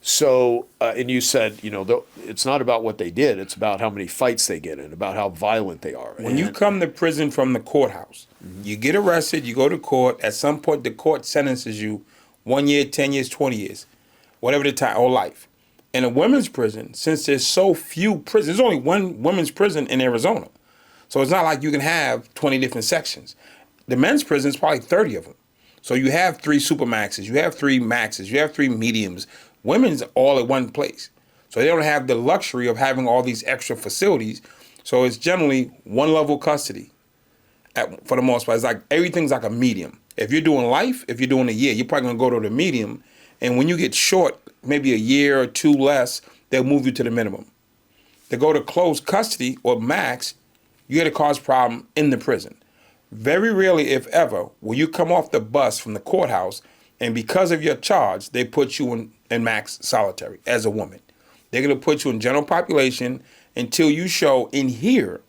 So, and you said, it's not about what they did, it's about how many fights they get in, about how violent they are. When you come to prison from the courthouse, you get arrested, you go to court, at some point the court sentences you 1 year, 10 years, 20 years, whatever the time, or life. In a women's prison, since there's so few prisons, there's only one women's prison in Arizona. So it's not like you can have 20 different sections. The men's prison is probably 30 of them. So you have 3 supermaxes, you have 3 maxes, you have 3 mediums. Women's all at one place. So they don't have the luxury of having all these extra facilities. So it's generally one level custody for the most part. It's like everything's like a medium. If you're doing life, if you're doing a year, you're probably going to go to the medium. And when you get short, maybe a year or 2 less, they'll move you to the minimum. To go to closed custody or max, you get a cause problem in the prison. Very rarely, if ever, will you come off the bus from the courthouse and because of your charge, they put you in max solitary as a woman. They're going to put you in general population until you show in here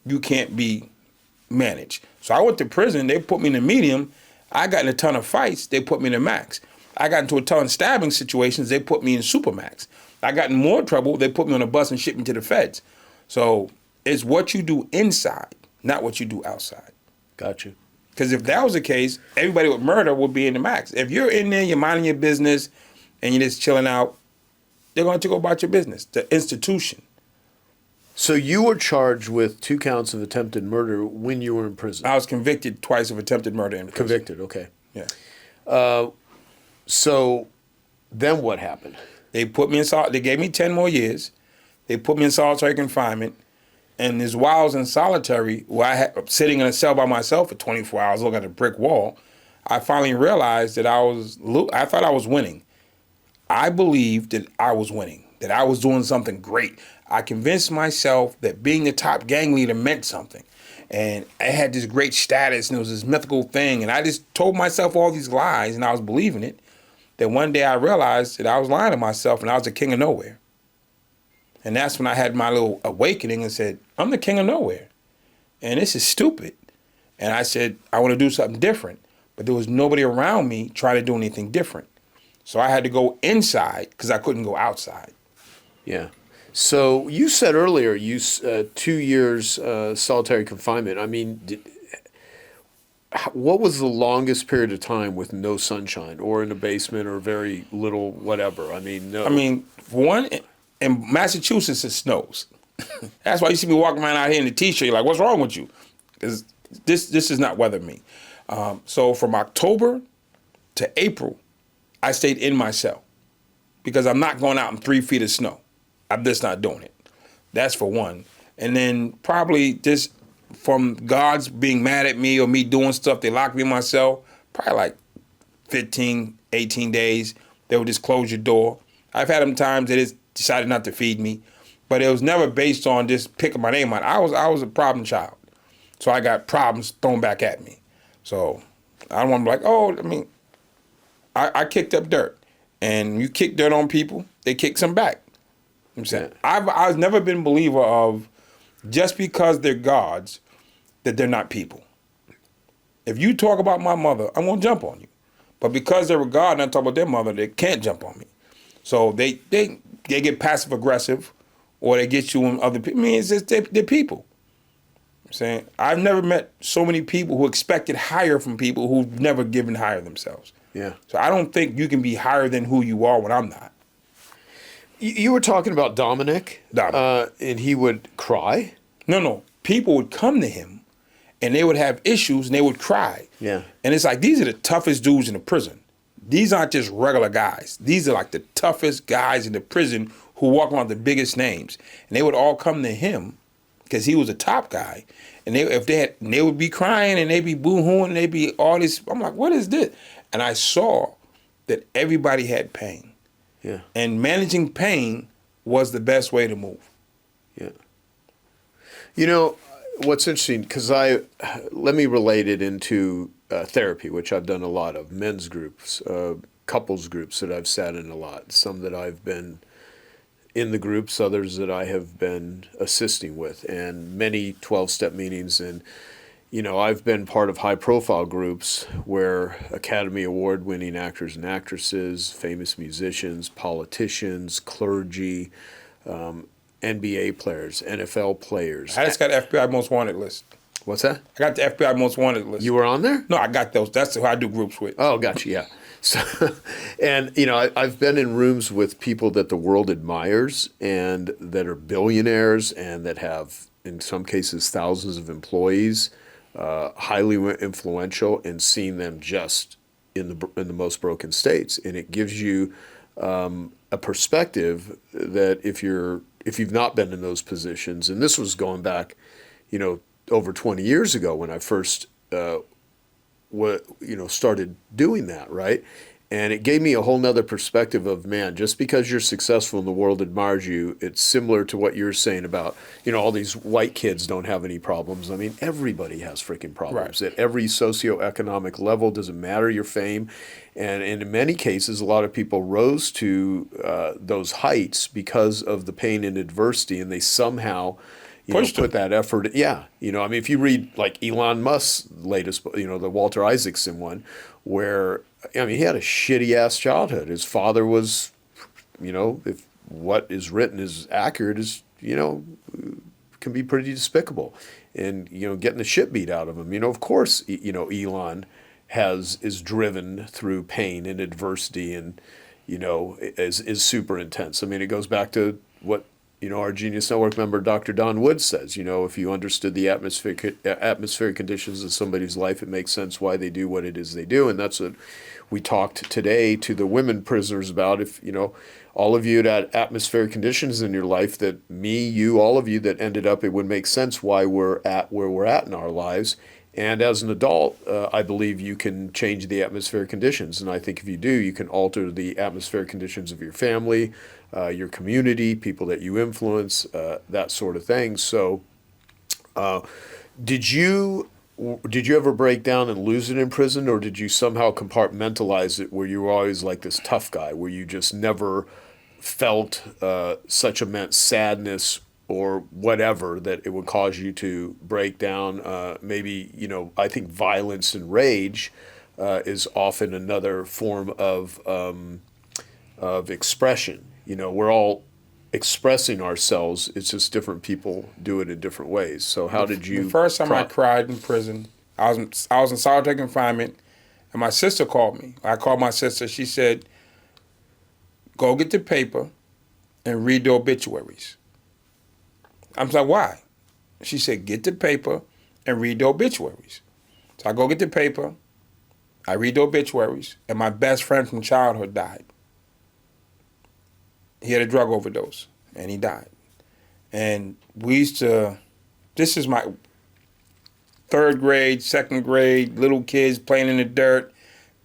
you can't be managed. So I went to prison. They put me in the medium. I got in a ton of fights. They put me in the max. I got into a ton of stabbing situations. They put me in supermax. I got in more trouble. They put me on a bus and shipped me to the feds. So it's what you do inside, not what you do outside. Gotcha. Because if that was the case, everybody with murder would be in the max. If you're in there, you're minding your business, and you're just chilling out, they're going to go about your business, the institution. So you were charged with 2 counts of attempted murder when you were in prison? I was convicted twice of attempted murder in prison. Convicted, okay. Yeah. So then what happened? They put me in they gave me 10 more years. They put me in solitary confinement. And as while I was in solitary, where sitting in a cell by myself for 24 hours looking at a brick wall, I finally realized that I thought I was winning. I believed that I was winning, that I was doing something great. I convinced myself that being the top gang leader meant something. And I had this great status and it was this mythical thing. And I just told myself all these lies and I was believing it. Then one day I realized that I was lying to myself and I was the king of nowhere. And that's when I had my little awakening and said, I'm the king of nowhere. And this is stupid. And I said, I want to do something different. But there was nobody around me trying to do anything different. So I had to go inside because I couldn't go outside. Yeah. So you said earlier, 2 years solitary confinement. I mean, what was the longest period of time with no sunshine or in a basement or very little whatever? I mean, I no. mean, for one, in Massachusetts, it snows. That's why you see me walking around out here in the t-shirt. You're like, what's wrong with you? Because this is not weather me. So from October to April, I stayed in my cell because I'm not going out in 3 feet of snow. I'm just not doing it. That's for one. And then probably just from God's being mad at me or me doing stuff, they locked me in my cell, probably like 15, 18 days. They would just close your door. I've had them times they just decided not to feed me, but it was never based on just picking my name out. I was a problem child. So I got problems thrown back at me. So I don't want to be like, oh, I mean, I kicked up dirt. And you kick dirt on people, they kick some back. I'm saying I've never been a believer of just because they're gods that they're not people. If you talk about my mother, I'm gonna jump on you. But because they're a god and I talk about their mother, they can't jump on me. So they get passive aggressive, or they get you on other people. I mean, it's just they're people. I'm saying I've never met so many people who expected higher from people who've never given higher themselves. Yeah. So I don't think you can be higher than who you are when I'm not. You were talking about Dominic, and he would cry. No. People would come to him, and they would have issues, and they would cry. Yeah. And it's like, these are the toughest dudes in the prison. These aren't just regular guys. These are like the toughest guys in the prison who walk around with the biggest names. And they would all come to him because he was a top guy. And they would be crying, and they'd be boo-hooing, and they'd be all this. I'm like, what is this? And I saw that everybody had pain. Yeah. And managing pain was the best way to move. Yeah. You know, what's interesting, because let me relate it into therapy, which I've done a lot of, men's groups, couples groups that I've sat in a lot, some that I've been in the groups, others that I have been assisting with, and many 12-step meetings. And, you know, I've been part of high-profile groups where Academy Award-winning actors and actresses, famous musicians, politicians, clergy, NBA players, NFL players. I just got FBI Most Wanted list. What's that? I got the FBI Most Wanted list. You were on there? No, I got those. That's who I do groups with. Oh, gotcha, yeah. So, and, you know, I've been in rooms with people that the world admires and that are billionaires and that have, in some cases, thousands of employees, highly influential, and seen them just in the most broken states. And it gives you a perspective that if you've not been in those positions, and this was going back, you know, over 20 years ago when I first started doing that, right? And it gave me a whole nother perspective of, man, just because you're successful and the world admires you, it's similar to what you're saying about, you know, all these white kids don't have any problems. I mean, everybody has freaking problems. Right. At every socioeconomic level, doesn't matter your fame. And in many cases, a lot of people rose to those heights because of the pain and adversity, and they somehow put that effort. Yeah. You know, I mean, if you read like Elon Musk's latest, you know, the Walter Isaacson one, where, I mean, he had a shitty ass childhood. His father was, you know, if what is written is accurate, is, you know, can be pretty despicable. And, you know, getting the shit beat out of him. You know, of course, you know, Elon is driven through pain and adversity, and, you know, is super intense. I mean, it goes back to what, you know, our Genius Network member, Dr. Don Woods, says, you know, if you understood the atmospheric conditions of somebody's life, it makes sense why they do what it is they do. And that's what we talked today to the women prisoners about. If, you know, all of you had atmospheric conditions in your life, that me, you, all of you that ended up, it would make sense why we're at where we're at in our lives. And as an adult, I believe you can change the atmospheric conditions. And I think if you do, you can alter the atmospheric conditions of your family, your community, people that you influence, that sort of thing. So did you ever break down and lose it in prison, or did you somehow compartmentalize it where you were always like this tough guy, where you just never felt such immense sadness or whatever that it would cause you to break down? Maybe, you know, I think violence and rage is often another form of expression. You know, we're all expressing ourselves. It's just different people do it in different ways. So how did you? The first time I cried in prison, I was in solitary confinement, and my sister called me. I called my sister. She said, "Go get the paper and read the obituaries." I'm like, "Why?" She said, "Get the paper and read the obituaries." So I go get the paper, I read the obituaries, and my best friend from childhood died. He had a drug overdose, and he died. And we used to, this is my third grade, second grade, little kids playing in the dirt.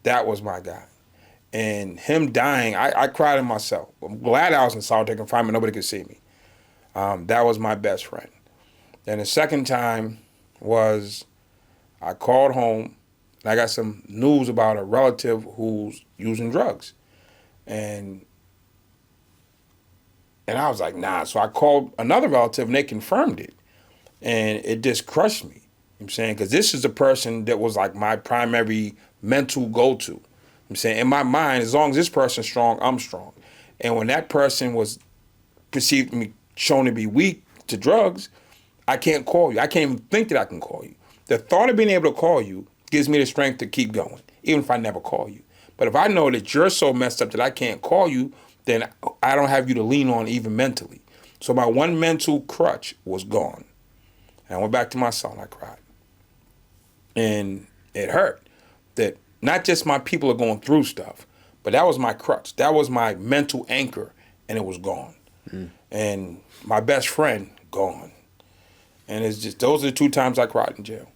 That was my guy. And him dying, I cried in myself. I'm glad I was in solitary confinement, nobody could see me. That was my best friend. Then the second time was I called home and I got some news about a relative who's using drugs. And I was like, nah. So I called another relative and they confirmed it. And it just crushed me. You know what I'm saying? Because this is the person that was like my primary mental go-to. You know what I'm saying? In my mind, as long as this person's strong, I'm strong. And when that person was perceived to me, shown to be weak to drugs, I can't call you. I can't even think that I can call you. The thought of being able to call you gives me the strength to keep going, even if I never call you. But if I know that you're so messed up that I can't call you, then I don't have you to lean on even mentally. So my one mental crutch was gone. And I went back to my cell and I cried. And it hurt that not just my people are going through stuff, but that was my crutch. That was my mental anchor, and it was gone. And my best friend, gone. And it's just, those are the two times I cried in jail.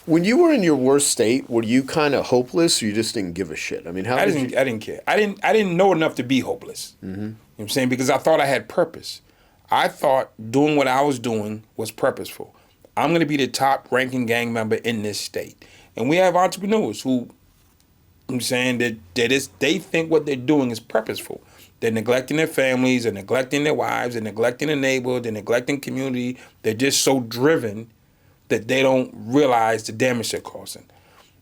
When you were in your worst state, were you kind of hopeless, or you just didn't give a shit? I mean, I didn't care. I didn't know enough to be hopeless. You know what I'm saying? Because I thought I had purpose. I thought doing what I was doing was purposeful. I'm going to be the top ranking gang member in this state. And we have entrepreneurs who, you know what I'm saying, they think what they're doing is purposeful. They're neglecting their families, they're neglecting their wives, they're neglecting the neighborhood, they're neglecting community. They're just so driven that they don't realize the damage they're causing.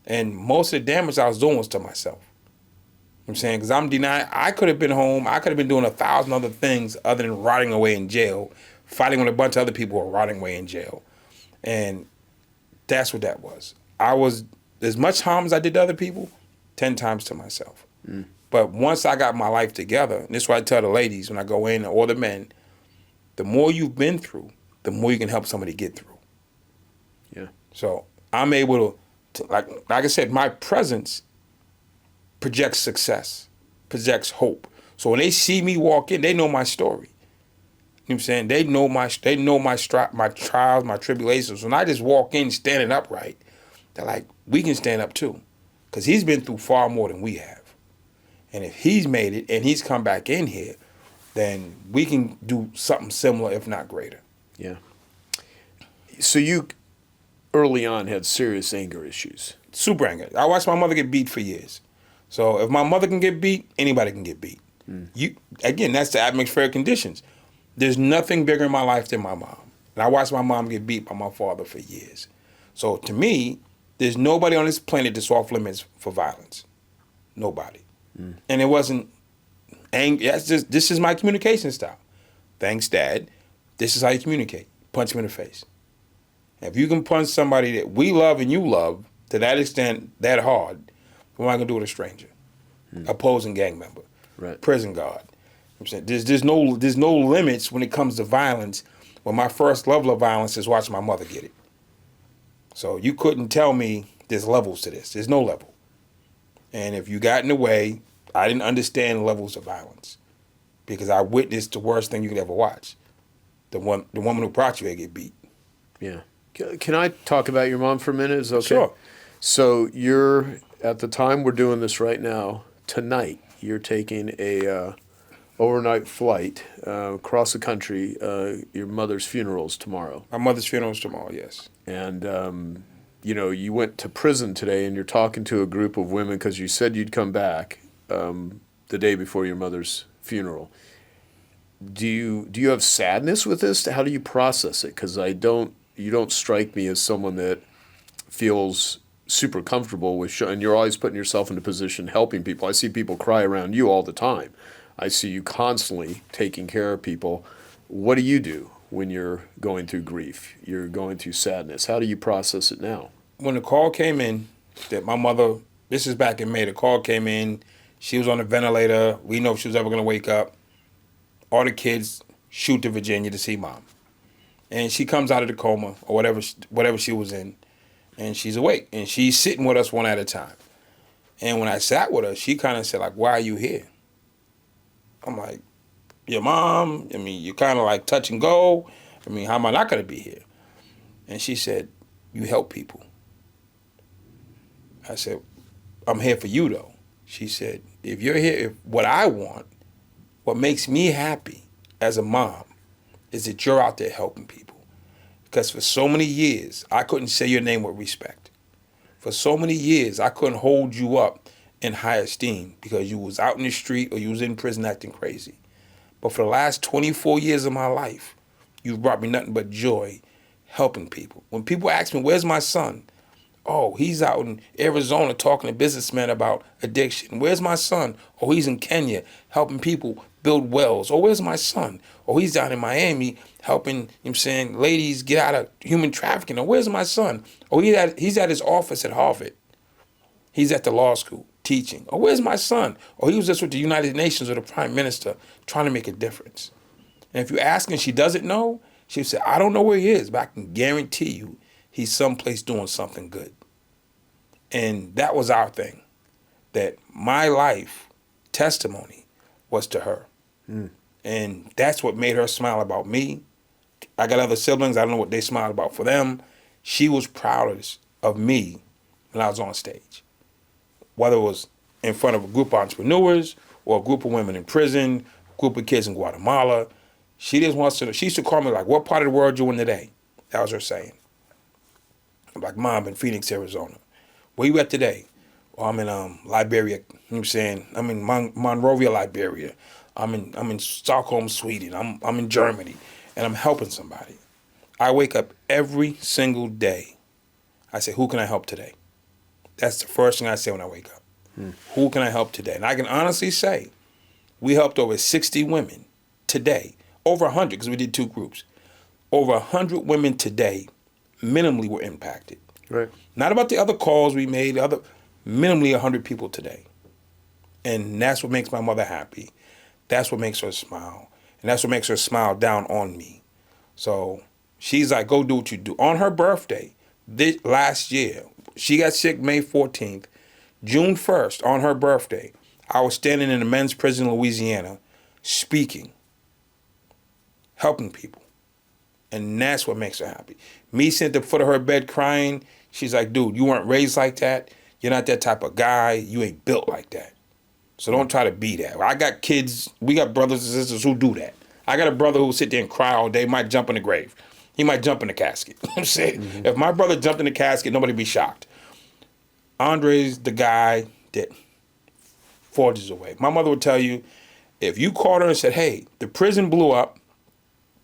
And most of the damage I was doing was to myself. You know what I'm saying? Because I'm denying, I could have been home, I could have been doing 1,000 other things other than rotting away in jail, fighting with a bunch of other people who are rotting away in jail. And that's what that was. I was, as much harm as I did to other people, 10 times to myself. But once I got my life together, and this is what I tell the ladies when I go in, or the men, the more you've been through, the more you can help somebody get through. Yeah. So I'm able to like I said, my presence projects success, projects hope. So when they see me walk in, they know my story. You know what I'm saying? They know my trials, my tribulations. When I just walk in standing upright, they're like, we can stand up too. Because he's been through far more than we have. And if he's made it and he's come back in here, then we can do something similar, if not greater. Yeah. So you early on had serious anger issues. Super anger. I watched my mother get beat for years. So if my mother can get beat, anybody can get beat. Again, that's the atmospheric conditions. There's nothing bigger in my life than my mom. And I watched my mom get beat by my father for years. So to me, there's nobody on this planet that's off limits for violence. Nobody. And it wasn't anger. This is my communication style. Thanks, Dad. This is how you communicate. Punch him in the face. If you can punch somebody that we love and you love to that extent, that hard, what am I gonna do with a stranger? Opposing gang member, right? Prison guard. I'm saying there's no limits when it comes to violence. Well, my first level of violence is watching my mother get it. So you couldn't tell me there's levels to this. There's no level. And if you got in the way, I didn't understand levels of violence because I witnessed the worst thing you could ever watch. The woman who brought you here get beat. Yeah. Can I talk about your mom for a minute? Is that okay? Sure. So you're, at the time we're doing this right now, tonight, you're taking a overnight flight across the country. Your mother's funeral's tomorrow. My mother's funeral's tomorrow, yes. And, you went to prison today and you're talking to a group of women because you said you'd come back the day before your mother's funeral. Do you have sadness with this? How do you process it? Because you don't strike me as someone that feels super comfortable with and you're always putting yourself in a position helping people. I see people cry around you all the time. I see you constantly taking care of people. What do you do when you're going through grief? You're going through sadness. How do you process it now? When the call came in that my mother, this is back in May, the call came in, she was on a ventilator, we know if she was ever gonna wake up. All the kids shoot to Virginia to see mom. And she comes out of the coma or whatever she was in, and she's awake. And she's sitting with us one at a time. And when I sat with her, she kind of said, like, why are you here? I'm like, your mom, I mean, you're kind of like touch and go. I mean, how am I not going to be here? And she said, you help people. I said, I'm here for you, though. She said, if you're here, what I want, what makes me happy as a mom is that you're out there helping people. Because for so many years, I couldn't say your name with respect. For so many years, I couldn't hold you up in high esteem because you was out in the street or you was in prison acting crazy. But for the last 24 years of my life, you've brought me nothing but joy helping people. When people ask me, where's my son? Oh, he's out in Arizona talking to businessmen about addiction. Where's my son? Oh, he's in Kenya helping people build wells. Oh, where's my son? Oh, he's down in Miami helping, you know what I'm saying, ladies get out of human trafficking. Oh, where's my son? Oh, he's at his office at Harvard. He's at the law school teaching. Oh, where's my son? Oh, he was just with the United Nations or the Prime Minister trying to make a difference. And if you ask and she doesn't know, she'll say, I don't know where he is, but I can guarantee you he's someplace doing something good. And that was our thing, that my life testimony was to her. And that's what made her smile about me. I got other siblings, I don't know what they smiled about for them. She was proudest of me when I was on stage. Whether it was in front of a group of entrepreneurs or a group of women in prison, a group of kids in Guatemala. She used to call me like, what part of the world you in today? That was her saying. I'm like, Mom, in Phoenix, Arizona. Where you at today? Oh, I'm in Liberia. You know what I'm saying? I'm in Monrovia, Liberia. I'm in Stockholm, Sweden. I'm in Germany, and I'm helping somebody. I wake up every single day. I say, who can I help today? That's the first thing I say when I wake up. Who can I help today? And I can honestly say, we helped over 60 women today. Over 100, because we did two groups. Over 100 women today minimally were impacted. Right. Not about the other calls we made, minimally 100 people today. And that's what makes my mother happy. That's what makes her smile. And that's what makes her smile down on me. So she's like, go do what you do. On her birthday, last year, she got sick May 14th. June 1st, on her birthday, I was standing in a men's prison in Louisiana speaking, helping people. And that's what makes her happy. Me sitting at the foot of her bed crying, she's like, dude, you weren't raised like that. You're not that type of guy. You ain't built like that. So don't try to be that. I got kids, we got brothers and sisters who do that. I got a brother who sit there and cry all day, might jump in the grave. He might jump in the casket. You know what I'm saying? If my brother jumped in the casket, nobody be shocked. Andre's the guy that forges away. My mother would tell you, if you called her and said, hey, the prison blew up,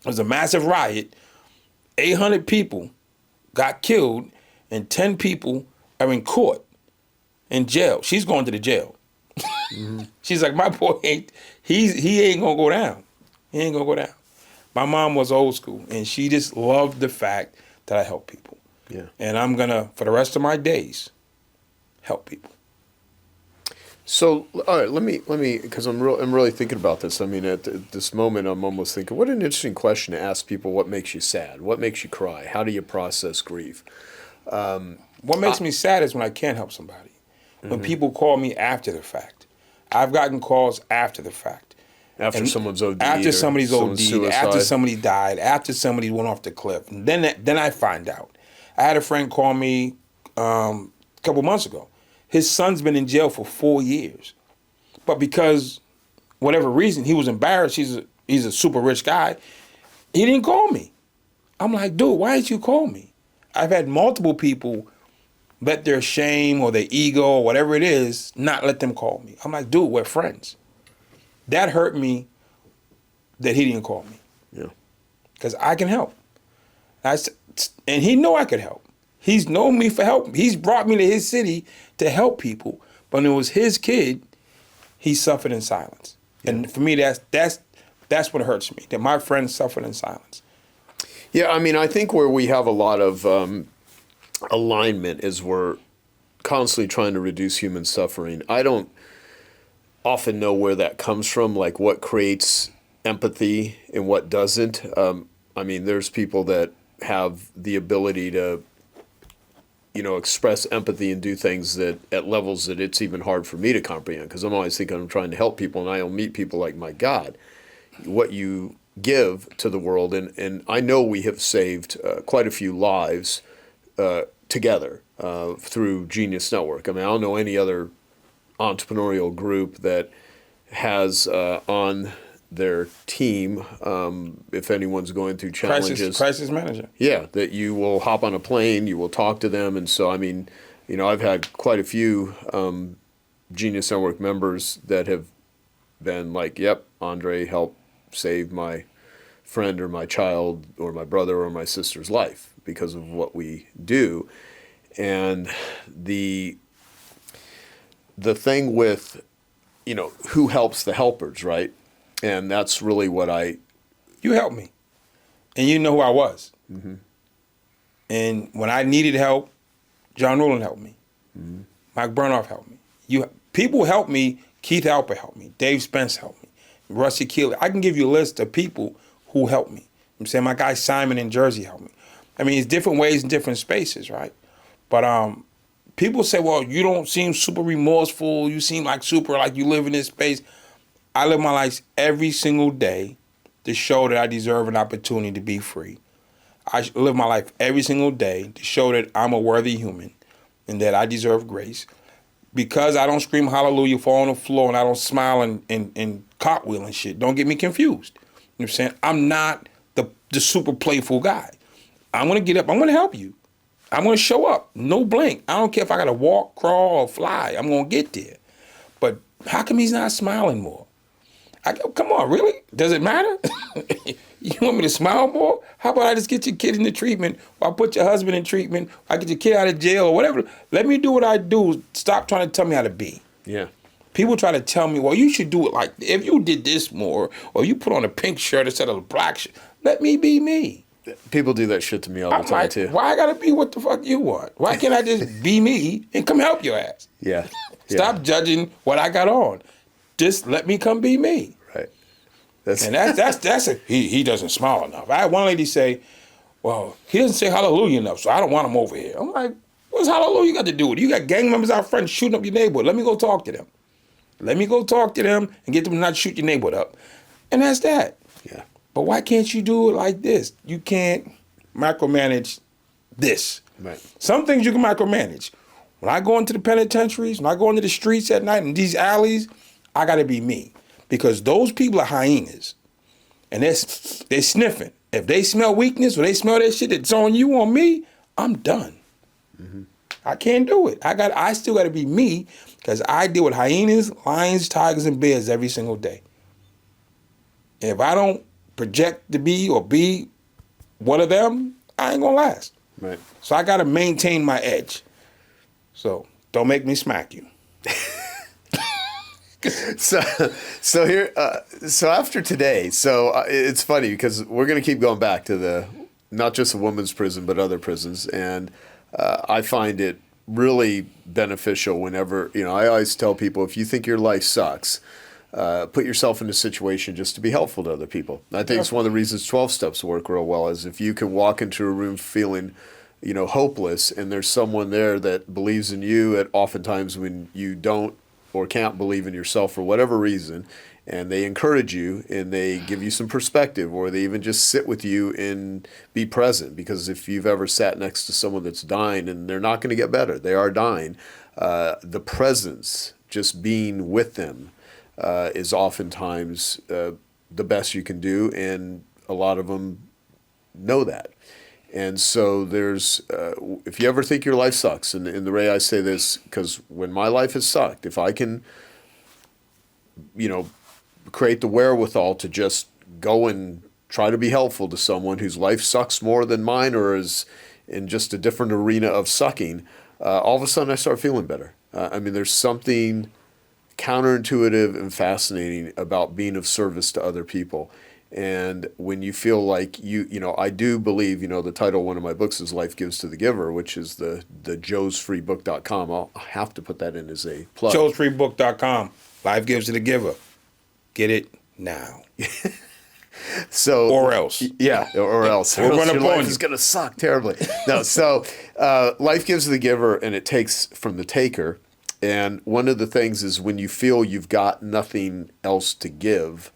it was a massive riot, 800 people got killed, and 10 people are in court, in jail. She's going to the jail. She's like, my boy he ain't gonna go down. He ain't gonna go down. My mom was old school, and she just loved the fact that I help people. Yeah. And I'm gonna, for the rest of my days, help people. So, all right, let me, because I'm really thinking about this. I mean, at this moment, I'm almost thinking, what an interesting question to ask people. What makes you sad? What makes you cry? How do you process grief? What makes me sad is when I can't help somebody. When people call me after the fact. I've gotten calls after the fact. After someone's OD'd, after somebody's OD'd, suicide. after somebody died, after somebody went off the cliff. And then I find out. I had a friend call me a couple months ago. His son's been in jail for 4 years. But because, whatever reason, he was embarrassed, he's a super rich guy, he didn't call me. I'm like, dude, why didn't you call me? I've had multiple people let their shame or their ego or whatever it is not let them call me. I'm like, dude, we're friends. That hurt me that he didn't call me. Yeah. Because I can help. And he know I could help. He's known me for help. He's brought me to his city to help people. But when it was his kid, he suffered in silence. And for me, that's what hurts me, that my friends suffered in silence. Yeah, I mean, I think where we have a lot of alignment is we're constantly trying to reduce human suffering. I don't often know where that comes from, like what creates empathy and what doesn't. I mean, there's people that have the ability to, express empathy and do things that at levels that it's even hard for me to comprehend, because I'm always thinking I'm trying to help people, and I'll meet people like, my God, what you give to the world. And I know we have saved quite a few lives together through Genius Network. I mean, I don't know any other entrepreneurial group that has on their team, if anyone's going through challenges. Crisis manager. Yeah, that you will hop on a plane, you will talk to them. And so, I mean, I've had quite a few Genius Network members that have been like, yep, Andre helped save my friend or my child or my brother or my sister's life because of what we do. And the thing with, who helps the helpers, right? And that's really what You helped me. And you know who I was. Mm-hmm. And when I needed help, John Rowland helped me. Mm-hmm. Mike Burnoff helped me. People helped me. Keith Alper helped me. Dave Spence helped me. Rusty Keeley. I can give you a list of people who helped me. I'm saying my guy Simon in Jersey helped me. I mean, it's different ways in different spaces, right? But people say, well, you don't seem super remorseful. You seem like you live in this space. I live my life every single day to show that I deserve an opportunity to be free. I live my life every single day to show that I'm a worthy human and that I deserve grace. Because I don't scream hallelujah, fall on the floor, and I don't smile and cartwheel and shit. Don't get me confused. You know what I'm saying? I'm not the super playful guy. I'm going to get up. I'm going to help you. I'm going to show up. No blink. I don't care if I got to walk, crawl, or fly. I'm going to get there. But how come he's not smiling more? I go, come on, really? Does it matter? You want me to smile more? How about I just get your kid into treatment, or I put your husband in treatment, or I get your kid out of jail, or whatever. Let me do what I do. Stop trying to tell me how to be. Yeah. People try to tell me, well, you should do it like, if you did this more, or you put on a pink shirt instead of a black shirt, let me be me. People do that shit to me all the time, too. Why I gotta be what the fuck you want? Why can't I just be me and come help your ass? Yeah. Stop judging what I got on. Just let me come be me. Right. He doesn't smile enough. I had one lady say, well, he doesn't say hallelujah enough, so I don't want him over here. I'm like, what's hallelujah got to do with it? You got gang members out front shooting up your neighborhood. Let me go talk to them. Let me go talk to them and get them to not shoot your neighborhood up. And that's that. Yeah. But why can't you do it like this? You can't micromanage this. Right. Some things you can micromanage. When I go into the penitentiaries, when I go into the streets at night in these alleys, I got to be me. Because those people are hyenas. And they're sniffing. If they smell weakness or they smell that shit that's on you, on me, I'm done. Mm-hmm. I can't do it. I still got to be me because I deal with hyenas, lions, tigers, and bears every single day. And if I don't project to be or be one of them, I ain't gonna last. Right. So I gotta maintain my edge. So don't make me smack you. So after today, it's funny because we're gonna keep going back to not just the women's prison but other prisons, and I find it really beneficial whenever I always tell people, if you think your life sucks, put yourself in a situation just to be helpful to other people. I think it's one of the reasons 12 steps work real well, is if you can walk into a room feeling, hopeless, and there's someone there that believes in you at oftentimes when you don't or can't believe in yourself for whatever reason, and they encourage you and they give you some perspective, or they even just sit with you and be present. Because if you've ever sat next to someone that's dying and they're not going to get better, they are dying, the presence, just being with them, is oftentimes the best you can do, and a lot of them know that. And so there's, if you ever think your life sucks, and the way I say this, because when my life has sucked, if I can, create the wherewithal to just go and try to be helpful to someone whose life sucks more than mine, or is in just a different arena of sucking, all of a sudden I start feeling better. There's something counterintuitive and fascinating about being of service to other people. And when you feel like I do believe, the title of one of my books is Life Gives to the Giver, which is the joesfreebook.com. I'll have to put that in as a plug. joesfreebook.com. Life Gives to the Giver. Get it now. So, or else. Yeah, or else. We'll run your up life on is you. going to suck terribly. No, so life gives to the giver, and it takes from the taker. And one of the things is when you feel you've got nothing else to give,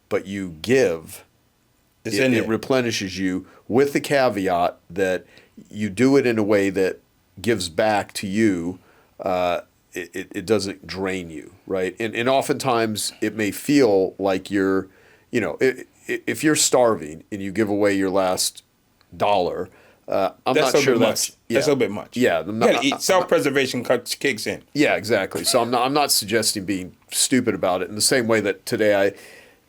but you give, it replenishes you, with the caveat that you do it in a way that gives back to you. It doesn't drain you, right? And oftentimes it may feel like you're, if you're starving and you give away your last dollar, I'm not sure that's a little bit much. Yeah, self-preservation kicks in. Yeah, exactly. So I'm not suggesting being stupid about it in the same way that today I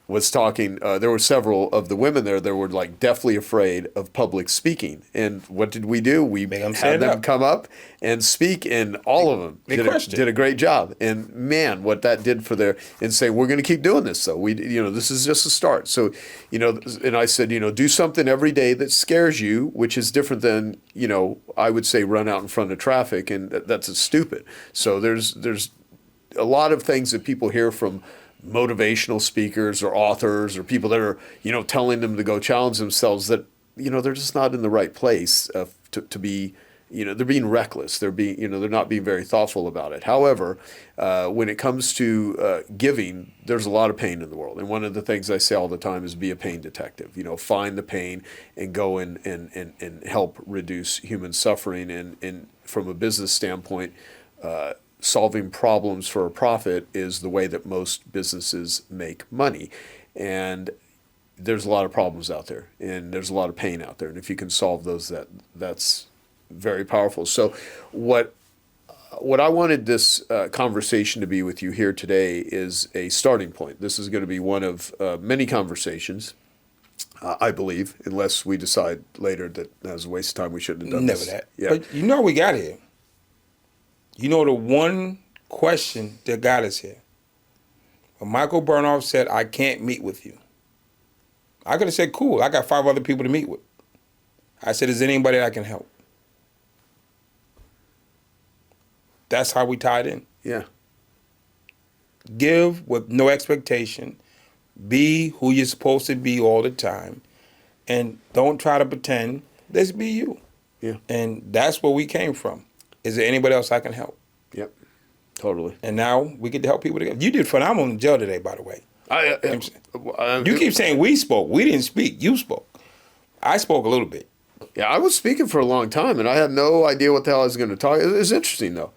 was talking. There were several of the women there that were like deathly afraid of public speaking. And what did we do? We had them come up and speak, and all of them did a great job. And man, what that did for and say, we're going to keep doing this. So this is just a start. So, and I said, do something every day that scares you, which is different than, I would say run out in front of traffic, and that's stupid. So there's a lot of things that people hear from motivational speakers or authors or people that are, telling them to go challenge themselves that, they're just not in the right place to be, they're being reckless. They're being, they're not being very thoughtful about it. However, when it comes to giving, there's a lot of pain in the world. And one of the things I say all the time is be a pain detective, find the pain and go and help reduce human suffering. And from a business standpoint, solving problems for a profit is the way that most businesses make money. And there's a lot of problems out there, and there's a lot of pain out there. And if you can solve those, that's very powerful. So what I wanted this conversation to be with you here today is a starting point. This is going to be one of many conversations, I believe, unless we decide later that that was a waste of time, we shouldn't have done this. Never that. Yeah. But we got here. The one question that got us here. When Michael Burnoff said, I can't meet with you, I could have said, cool, I got 5 other people to meet with. I said, is there anybody I can help? That's how we tied in. Yeah. Give with no expectation. Be who you're supposed to be all the time. And don't try to pretend. Just be you. Yeah. And that's where we came from. Is there anybody else I can help? Yep, totally. And now we get to help people together. You did phenomenal in jail today, by the way. You keep saying we spoke. We didn't speak. You spoke. I spoke a little bit. Yeah, I was speaking for a long time, and I had no idea what the hell I was going to talk. It was interesting, though.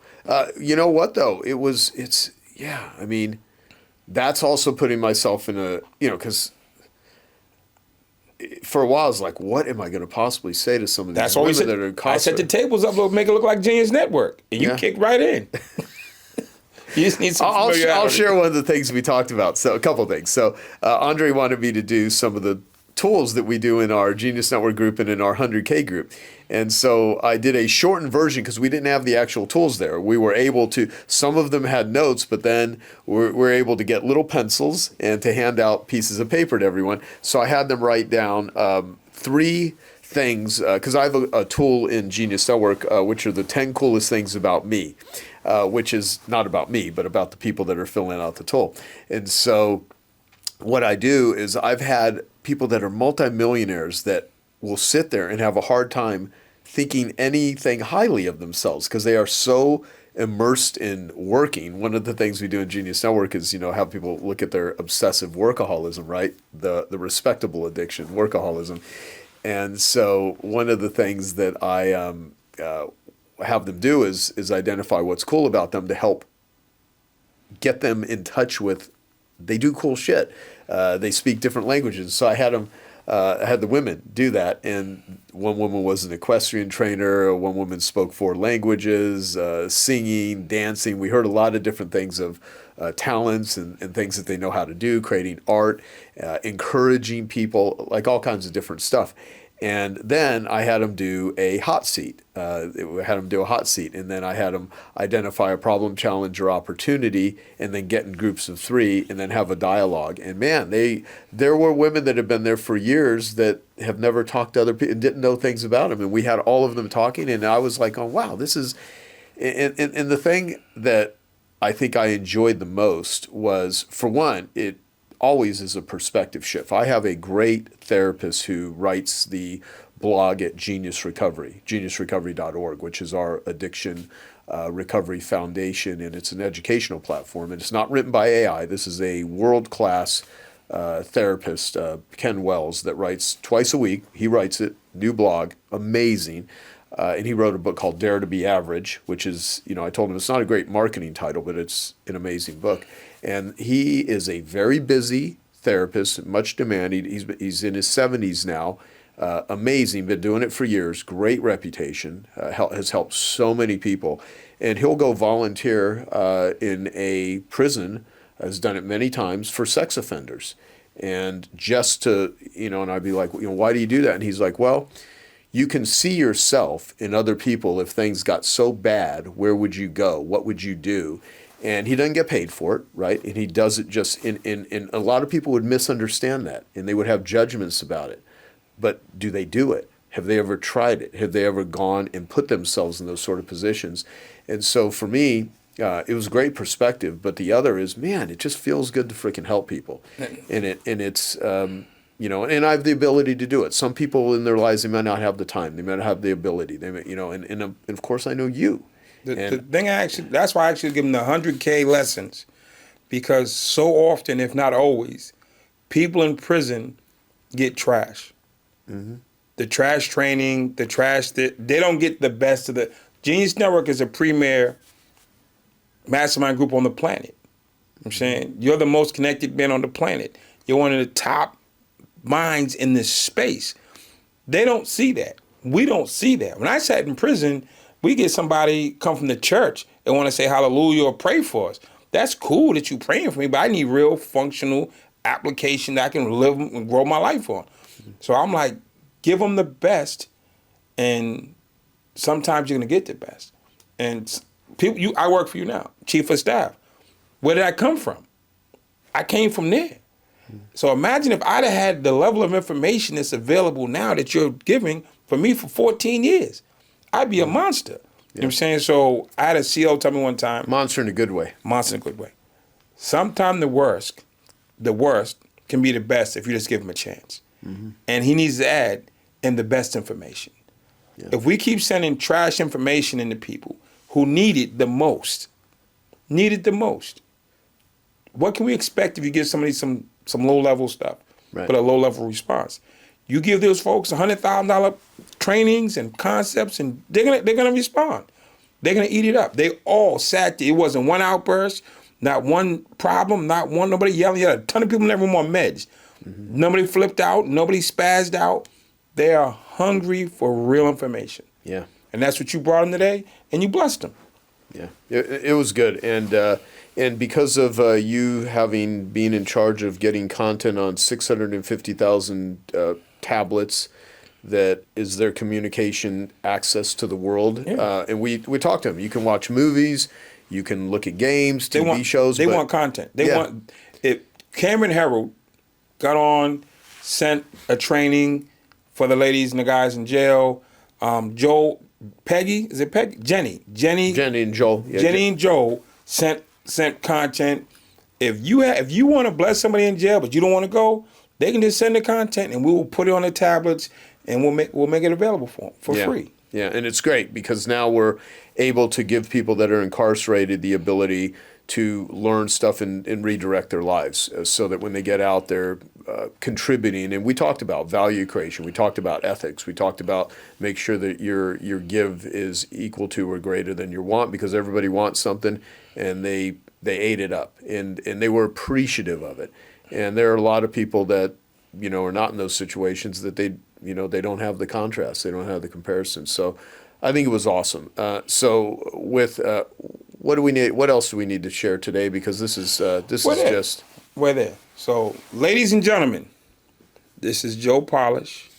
You know what, though? That's also putting myself in a, because for a while I was like, what am I going to possibly say to some of these women that are incarcerated? I set the tables up to make it look like Genius Network, and you kicked right in. You just need some familiarity. I'll share one of the things we talked about. So a couple of things. So Andre wanted me to do some of the tools that we do in our Genius Network group and in our 100K group. And so I did a shortened version because we didn't have the actual tools there. We were able to, some of them had notes, but then we're able to get little pencils and to hand out pieces of paper to everyone. So I had them write down 3 things, because I have a tool in Genius Network, which are the 10 coolest things about me, which is not about me, but about the people that are filling out the tool. And so what I do is I've had people that are multimillionaires that will sit there and have a hard time thinking anything highly of themselves because they are so immersed in working. One of the things we do in Genius Network is, have people look at their obsessive workaholism, right? The respectable addiction, workaholism. And so one of the things that I have them do is identify what's cool about them to help get them in touch with, they do cool shit. They speak different languages. So I had them, I had the women do that. And one woman was an equestrian trainer. One woman spoke 4 languages, singing, dancing. We heard a lot of different things of talents and things that they know how to do, creating art, encouraging people, like all kinds of different stuff. And then I had them do a hot seat. I had them do a hot seat, and then I had them identify a problem, challenge, or opportunity, and then get in groups of 3, and then have a dialogue. And man, there were women that have been there for years that have never talked to other people and didn't know things about them. And we had all of them talking, and I was like, oh wow, this is. And the thing that I think I enjoyed the most was, for one, it always is a perspective shift. I have a great therapist who writes the blog at Genius Recovery, geniusrecovery.org, which is our addiction recovery foundation, and it's an educational platform. And it's not written by AI. This is a world-class therapist, Ken Wells, that writes twice a week. He writes it, new blog, amazing. And he wrote a book called Dare to Be Average, which is, I told him it's not a great marketing title, but it's an amazing book. And he is a very busy therapist, much demanding. He's in his 70s now. Amazing, been doing it for years, great reputation, has helped so many people. And he'll go volunteer in a prison, has done it many times, for sex offenders. And just to, and I'd be like, why do you do that? And he's like, well, you can see yourself in other people. If things got so bad, where would you go? What would you do? And he doesn't get paid for it, right? And he does it just in a lot of people would misunderstand that, and they would have judgments about it. But do they do it? Have they ever tried it? Have they ever gone and put themselves in those sort of positions? And so for me, it was great perspective. But the other is, man, it just feels good to freaking help people, and it's. And I have the ability to do it. Some people in their lives, they might not have the time. They might not have the ability. They may, and of course I know you. The thing that's why I actually give them the 100K lessons, because so often, if not always, people in prison get trash. Mm-hmm. The trash training, they don't get the best of the. Genius Network is a premier mastermind group on the planet. I'm saying you're the most connected man on the planet. You're one of the top minds in this space. They don't see that. We don't see that. When I sat in prison, we get somebody come from the church and want to say hallelujah or pray for us. That's cool that you praying for me, but I need real functional application that I can live and grow my life on. So I'm like, give them the best, and sometimes you're gonna get the best. And people, I work for you now, chief of staff. Where did I come from? I came from there. So imagine if I'd have had the level of information that's available now that you're giving for me for 14 years. I'd be a monster. You know what I'm saying? So I had a CO tell me one time. Monster in a good way. Monster in a good way. Sometimes the worst can be the best if you just give him a chance. Mm-hmm. And he needs to add in the best information. Yeah. If we keep sending trash information into people who need it the most, what can we expect if you give somebody some low-level stuff, but a low-level response? You give those folks $100,000 trainings and concepts, and they're gonna respond. They're gonna eat it up. They all sat there. It wasn't one outburst, not one problem, nobody yelling. You had a ton of people in that room on meds. Mm-hmm. Nobody flipped out. Nobody spazzed out. They are hungry for real information. Yeah. And that's what you brought them today, and you blessed them. Yeah, it was good, and because of you being in charge of getting content on 650,000 tablets, that is their communication access to the world. Yeah. And we talked to them. You can watch movies, you can look at games, TV shows. They want content. Cameron Herald got on, sent a training for the ladies and the guys in jail. Jenny and Joel. Yeah, Jenny and Joel sent content. If you want to bless somebody in jail but you don't want to go, they can just send the content and we will put it on the tablets and we'll make it available for them for free. Yeah, and it's great because now we're able to give people that are incarcerated the ability to learn stuff and redirect their lives so that when they get out, they're contributing. And we talked about value creation. We talked about ethics. We talked about make sure that your give is equal to or greater than your want, because everybody wants something and they ate it up and they were appreciative of it. And there are a lot of people that, are not in those situations that they don't have the contrast. They don't have the comparison. So I think it was awesome. So with what do we need? What else do we need to share today? Because we're there. So, ladies and gentlemen, this is Joe Polish,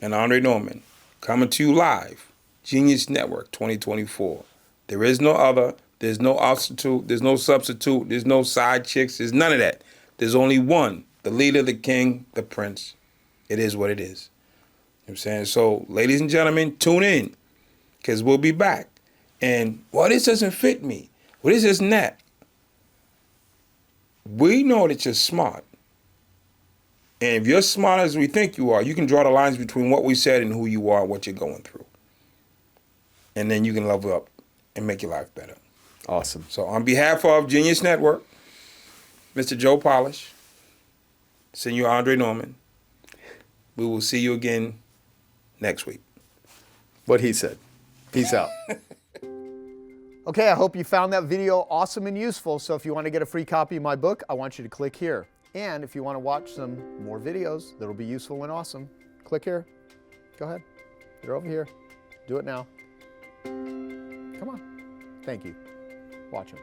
and Andre Norman, coming to you live, Genius Network 2024. There is no other. There's no substitute. There's no substitute. There's no side chicks. There's none of that. There's only one, the leader, the king, the prince. It is what it is. You know what I'm saying? So, ladies and gentlemen, tune in, because we'll be back. And, well, this doesn't fit me. Well, this isn't that. We know that you're smart. And if you're smart as we think you are, you can draw the lines between what we said and who you are and what you're going through. And then you can level up and make your life better. Awesome. So on behalf of Genius Network, Mr. Joe Polish, Senor Andre Norman, we will see you again next week. What he said. Peace out. Okay, I hope you found that video awesome and useful. So if you want to get a free copy of my book, I want you to click here. And if you want to watch some more videos that'll be useful and awesome, click here. Go ahead. They're over here. Do it now. Come on. Thank you. Watch them.